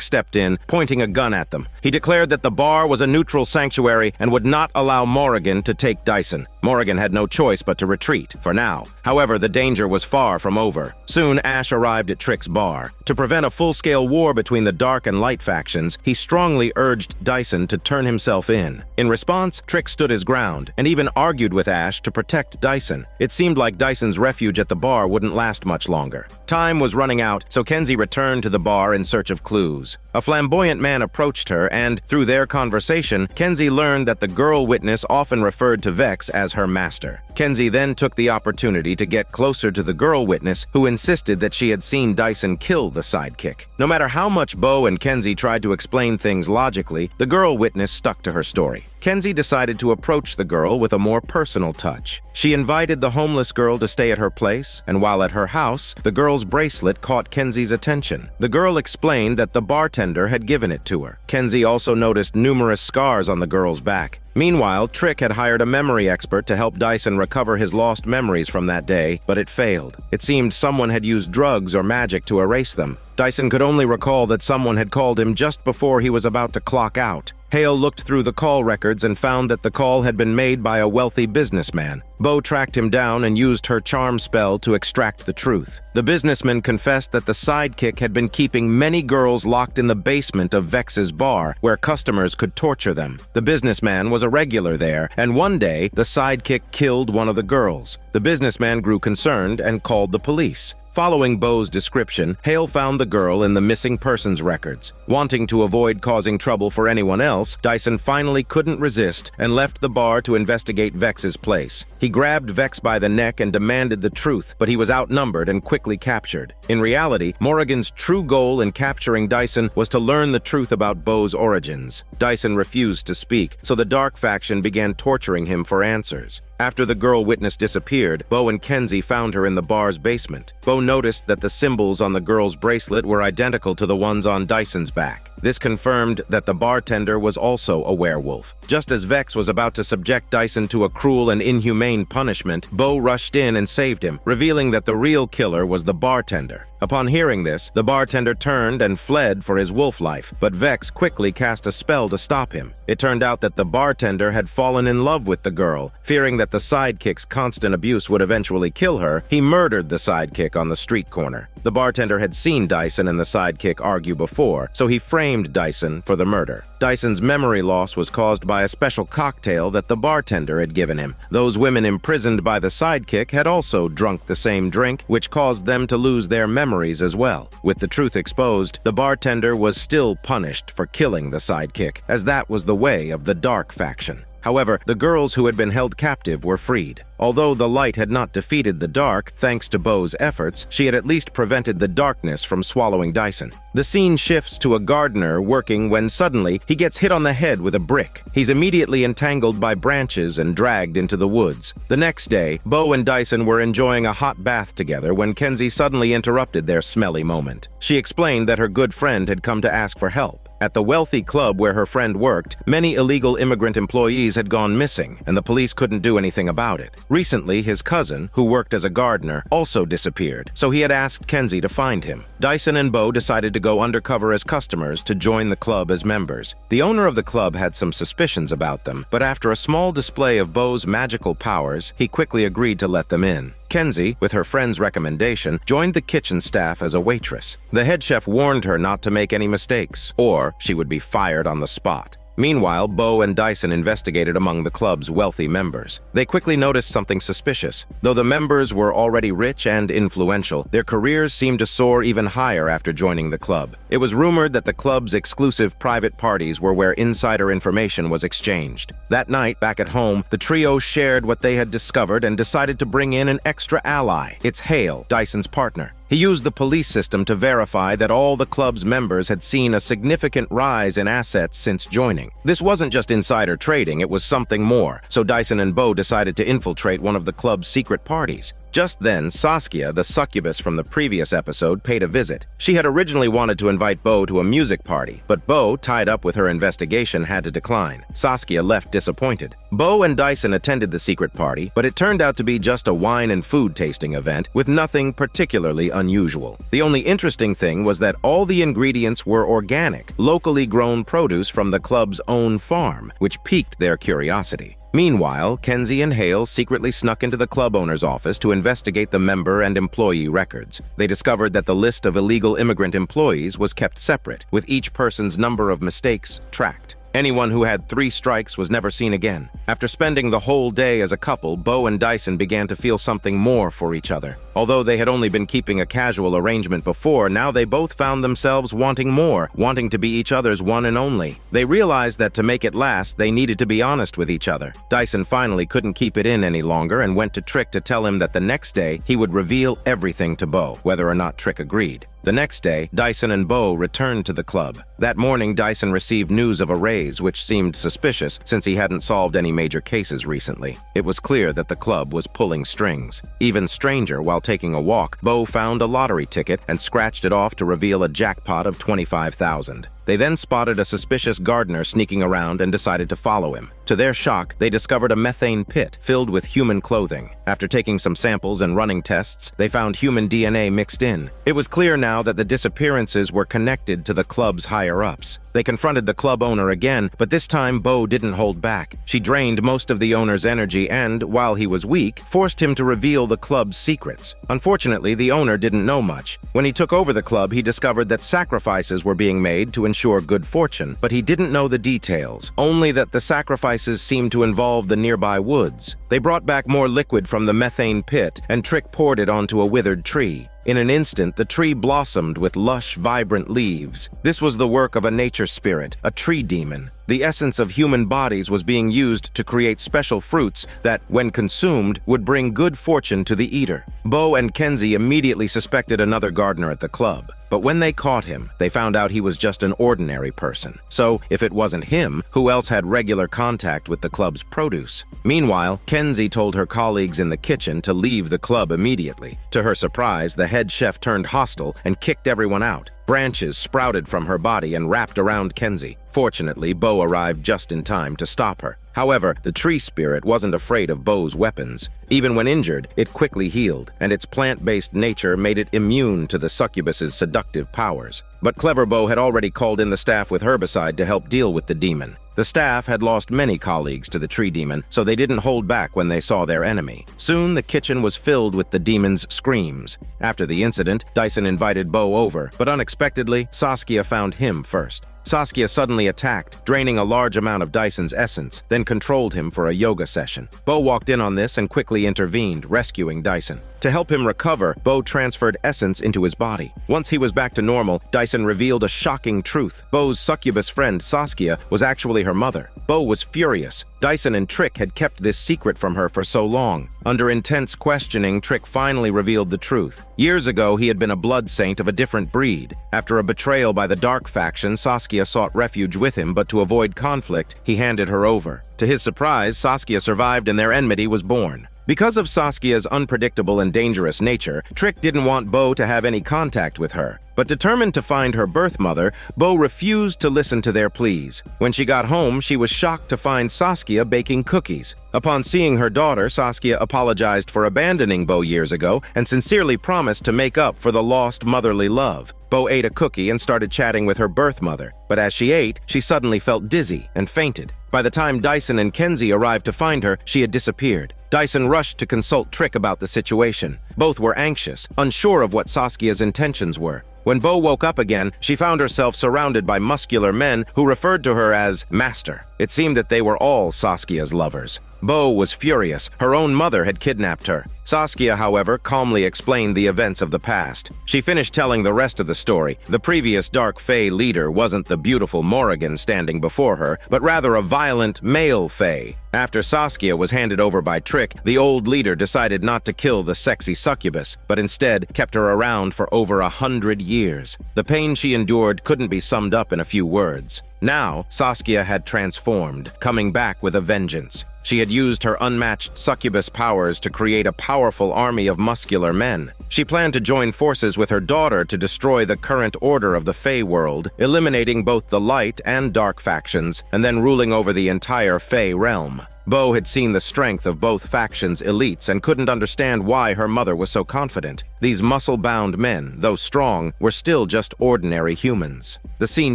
stepped in, pointing a gun at them. He declared that the bar was a neutral sanctuary and would not allow Morrigan to take Dyson. Morrigan had no choice but to retreat, for now. However, the danger was far from over. Soon, Ash arrived at Trick's bar. To prevent a full-scale war between the Dark and Light factions, he strongly urged Dyson to turn himself in. In response, Trick stood his ground, and even argued with Ash to protect Dyson. It seemed like Dyson's refuge at the bar wouldn't last much longer. Time was running out, so Kenzie returned to the bar in search of clues. A flamboyant man approached her, and, through their conversation, Kenzie learned that the girl witness often referred to Vex as her master. Kenzie then took the opportunity to get closer to the girl witness, who insisted that she had seen Dyson kill the sidekick. No matter how much Bo and Kenzie tried to explain things logically, the girl witness stuck to her story. Kenzie decided to approach the girl with a more personal touch. She invited the homeless girl to stay at her place, and while at her house, the girl's bracelet caught Kenzie's attention. The girl explained that the bartender had given it to her. Kenzie also noticed numerous scars on the girl's back. Meanwhile, Trick had hired a memory expert to help Dyson recover his lost memories from that day, but it failed. It seemed someone had used drugs or magic to erase them. Dyson could only recall that someone had called him just before he was about to clock out. Hale looked through the call records and found that the call had been made by a wealthy businessman. Bo tracked him down and used her charm spell to extract the truth. The businessman confessed that the sidekick had been keeping many girls locked in the basement of Vex's bar, where customers could torture them. The businessman was a regular there, and one day, the sidekick killed one of the girls. The businessman grew concerned and called the police. Following Bo's description, Hale found the girl in the missing persons records. Wanting to avoid causing trouble for anyone else, Dyson finally couldn't resist and left the bar to investigate Vex's place. He grabbed Vex by the neck and demanded the truth, but he was outnumbered and quickly captured. In reality, Morrigan's true goal in capturing Dyson was to learn the truth about Bo's origins. Dyson refused to speak, so the Dark faction began torturing him for answers. After the girl witness disappeared, Bo and Kenzie found her in the bar's basement. Bo noticed that the symbols on the girl's bracelet were identical to the ones on Dyson's back. This confirmed that the bartender was also a werewolf. Just as Vex was about to subject Dyson to a cruel and inhumane punishment, Bo rushed in and saved him, revealing that the real killer was the bartender. Upon hearing this, the bartender turned and fled for his wolf life, but Vex quickly cast a spell to stop him. It turned out that the bartender had fallen in love with the girl. Fearing that the sidekick's constant abuse would eventually kill her, he murdered the sidekick on the street corner. The bartender had seen Dyson and the sidekick argue before, so he framed Dyson for the murder. Dyson's memory loss was caused by a special cocktail that the bartender had given him. Those women imprisoned by the sidekick had also drunk the same drink, which caused them to lose their memories as well. With the truth exposed, the bartender was still punished for killing the sidekick, as that was the way of the dark faction. However, the girls who had been held captive were freed. Although the light had not defeated the dark, thanks to Bo's efforts, she had at least prevented the darkness from swallowing Dyson. The scene shifts to a gardener working when suddenly he gets hit on the head with a brick. He's immediately entangled by branches and dragged into the woods. The next day, Bo and Dyson were enjoying a hot bath together when Kenzie suddenly interrupted their smelly moment. She explained that her good friend had come to ask for help. At the wealthy club where her friend worked, many illegal immigrant employees had gone missing, and the police couldn't do anything about it. Recently, his cousin, who worked as a gardener, also disappeared, so he had asked Kenzie to find him. Dyson and Bo decided to go undercover as customers to join the club as members. The owner of the club had some suspicions about them, but after a small display of Bo's magical powers, he quickly agreed to let them in. Kenzie, with her friend's recommendation, joined the kitchen staff as a waitress. The head chef warned her not to make any mistakes, or she would be fired on the spot. Meanwhile, Bo and Dyson investigated among the club's wealthy members. They quickly noticed something suspicious. Though the members were already rich and influential, their careers seemed to soar even higher after joining the club. It was rumored that the club's exclusive private parties were where insider information was exchanged. That night, back at home, the trio shared what they had discovered and decided to bring in an extra ally. It's Hale, Dyson's partner. He used the police system to verify that all the club's members had seen a significant rise in assets since joining. This wasn't just insider trading, it was something more, so Dyson and Bo decided to infiltrate one of the club's secret parties. Just then, Saskia, the succubus from the previous episode, paid a visit. She had originally wanted to invite Bo to a music party, but Bo, tied up with her investigation, had to decline. Saskia left disappointed. Bo and Dyson attended the secret party, but it turned out to be just a wine and food tasting event with nothing particularly unusual. The only interesting thing was that all the ingredients were organic, locally grown produce from the club's own farm, which piqued their curiosity. Meanwhile, Kenzie and Hale secretly snuck into the club owner's office to investigate the member and employee records. They discovered that the list of illegal immigrant employees was kept separate, with each person's number of mistakes tracked. Anyone who had 3 strikes was never seen again. After spending the whole day as a couple, Bo and Dyson began to feel something more for each other. Although they had only been keeping a casual arrangement before, now they both found themselves wanting more, wanting to be each other's one and only. They realized that to make it last, they needed to be honest with each other. Dyson finally couldn't keep it in any longer and went to Trick to tell him that the next day he would reveal everything to Bo, whether or not Trick agreed. The next day, Dyson and Bo returned to the club. That morning, Dyson received news of a raise, which seemed suspicious since he hadn't solved any major cases recently. It was clear that the club was pulling strings. Even stranger, while taking a walk, Bo found a lottery ticket and scratched it off to reveal a jackpot of $25,000. They then spotted a suspicious gardener sneaking around and decided to follow him. To their shock, they discovered a methane pit filled with human clothing. After taking some samples and running tests, they found human DNA mixed in. It was clear now that the disappearances were connected to the club's higher-ups. They confronted the club owner again, but this time Bo didn't hold back. She drained most of the owner's energy and, while he was weak, forced him to reveal the club's secrets. Unfortunately, the owner didn't know much. When he took over the club, he discovered that sacrifices were being made to ensure good fortune, but he didn't know the details, only that the sacrifices seemed to involve the nearby woods. They brought back more liquid from the methane pit, and Trick poured it onto a withered tree. In an instant, the tree blossomed with lush, vibrant leaves. This was the work of a nature spirit, a tree demon. The essence of human bodies was being used to create special fruits that, when consumed, would bring good fortune to the eater. Bo and Kenzie immediately suspected another gardener at the club. But when they caught him, they found out he was just an ordinary person. So, if it wasn't him, who else had regular contact with the club's produce? Meanwhile, Kenzie told her colleagues in the kitchen to leave the club immediately. To her surprise, the head chef turned hostile and kicked everyone out. Branches sprouted from her body and wrapped around Kenzie. Fortunately, Bo arrived just in time to stop her. However, the tree spirit wasn't afraid of Bo's weapons. Even when injured, it quickly healed, and its plant-based nature made it immune to the succubus's seductive powers. But clever Bo had already called in the staff with herbicide to help deal with the demon. The staff had lost many colleagues to the tree demon, so they didn't hold back when they saw their enemy. Soon, the kitchen was filled with the demon's screams. After the incident, Dyson invited Bo over, but unexpectedly, Saskia found him first. Saskia suddenly attacked, draining a large amount of Dyson's essence, then controlled him for a yoga session. Bo walked in on this and quickly intervened, rescuing Dyson. To help him recover, Bo transferred essence into his body. Once he was back to normal, Dyson revealed a shocking truth. Bo's succubus friend, Saskia, was actually her mother. Bo was furious. Dyson and Trick had kept this secret from her for so long. Under intense questioning, Trick finally revealed the truth. Years ago, he had been a blood saint of a different breed. After a betrayal by the Dark faction, Saskia sought refuge with him, but to avoid conflict, he handed her over. To his surprise, Saskia survived and their enmity was born. Because of Saskia's unpredictable and dangerous nature, Trick didn't want Bo to have any contact with her. But determined to find her birth mother, Bo refused to listen to their pleas. When she got home, she was shocked to find Saskia baking cookies. Upon seeing her daughter, Saskia apologized for abandoning Bo years ago and sincerely promised to make up for the lost motherly love. Bo ate a cookie and started chatting with her birth mother, but as she ate, she suddenly felt dizzy and fainted. By the time Dyson and Kenzie arrived to find her, she had disappeared. Dyson rushed to consult Trick about the situation. Both were anxious, unsure of what Saskia's intentions were. When Bo woke up again, she found herself surrounded by muscular men who referred to her as Master. It seemed that they were all Saskia's lovers. Bo was furious. Her own mother had kidnapped her. Saskia, however, calmly explained the events of the past. She finished telling the rest of the story. The previous Dark Fae leader wasn't the beautiful Morrigan standing before her, but rather a violent male Fae. After Saskia was handed over by Trick, the old leader decided not to kill the sexy succubus, but instead kept her around for over 100 years. The pain she endured couldn't be summed up in a few words. Now, Saskia had transformed, coming back with a vengeance. She had used her unmatched succubus powers to create a powerful army of muscular men. She planned to join forces with her daughter to destroy the current order of the Fae world, eliminating both the light and dark factions, and then ruling over the entire Fae realm. Bo had seen the strength of both factions' elites and couldn't understand why her mother was so confident. These muscle-bound men, though strong, were still just ordinary humans. The scene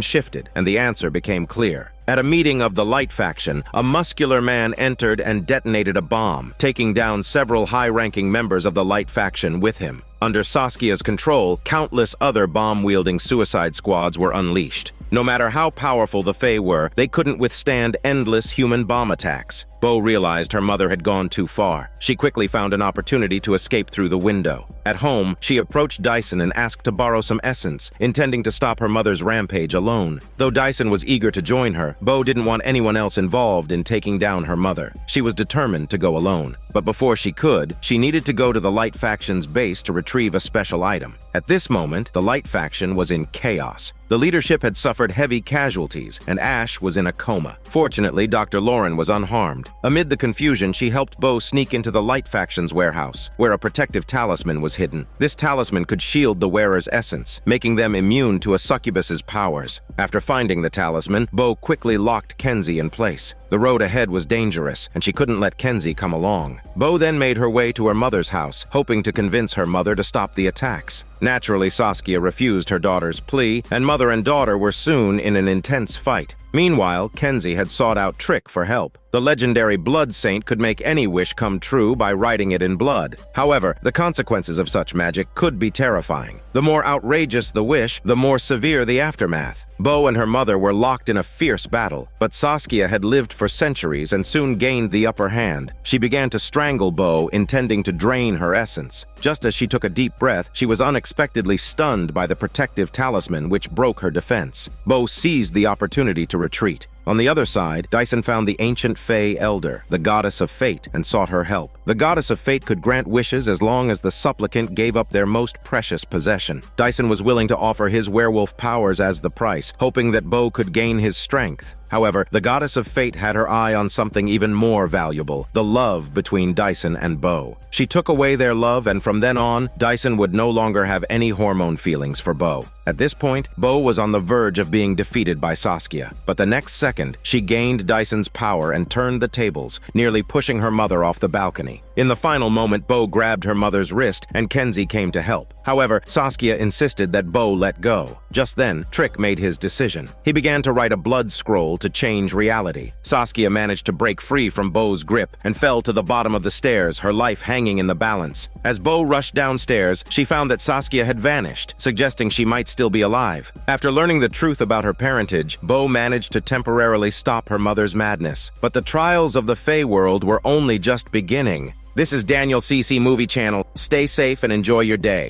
shifted, and the answer became clear. At a meeting of the Light faction, a muscular man entered and detonated a bomb, taking down several high-ranking members of the Light faction with him. Under Saskia's control, countless other bomb-wielding suicide squads were unleashed. No matter how powerful the Fae were, they couldn't withstand endless human bomb attacks. Bo realized her mother had gone too far. She quickly found an opportunity to escape through the window. At home, she approached Dyson and asked to borrow some essence, intending to stop her mother's rampage alone. Though Dyson was eager to join her, Bo didn't want anyone else involved in taking down her mother. She was determined to go alone. But before she could, she needed to go to the Light faction's base to retrieve a special item. At this moment, the Light faction was in chaos. The leadership had suffered heavy casualties, and Ash was in a coma. Fortunately, Dr. Lauren was unharmed. Amid the confusion, she helped Bo sneak into the Light faction's warehouse, where a protective talisman was hidden. This talisman could shield the wearer's essence, making them immune to a succubus's powers. After finding the talisman, Bo quickly locked Kenzie in place. The road ahead was dangerous, and she couldn't let Kenzie come along. Bo then made her way to her mother's house, hoping to convince her mother to stop the attacks. Naturally, Saskia refused her daughter's plea, and mother and daughter were soon in an intense fight. Meanwhile, Kenzie had sought out Trick for help. The legendary blood saint could make any wish come true by writing it in blood. However, the consequences of such magic could be terrifying. The more outrageous the wish, the more severe the aftermath. Bo and her mother were locked in a fierce battle, but Saskia had lived for centuries and soon gained the upper hand. She began to strangle Bo, intending to drain her essence. Just as she took a deep breath, she was unexpectedly stunned by the protective talisman, which broke her defense. Bo seized the opportunity to retreat. On the other side, Dyson found the ancient Fae Elder, the goddess of fate, and sought her help. The goddess of fate could grant wishes as long as the supplicant gave up their most precious possession. Dyson was willing to offer his werewolf powers as the price, hoping that Bo could gain his strength. However, the goddess of fate had her eye on something even more valuable, the love between Dyson and Bo. She took away their love, and from then on, Dyson would no longer have any hormone feelings for Bo. At this point, Bo was on the verge of being defeated by Saskia, but the next second, she gained Dyson's power and turned the tables, nearly pushing her mother off the balcony. In the final moment, Bo grabbed her mother's wrist, and Kenzie came to help. However, Saskia insisted that Bo let go. Just then, Trick made his decision. He began to write a blood scroll to change reality. Saskia managed to break free from Bo's grip and fell to the bottom of the stairs, her life hanging in the balance. As Bo rushed downstairs, she found that Saskia had vanished, suggesting she might still be alive. After learning the truth about her parentage, Bo managed to temporarily stop her mother's madness. But the trials of the Fae world were only just beginning. This is Daniel CC Movie Channel. Stay safe and enjoy your day.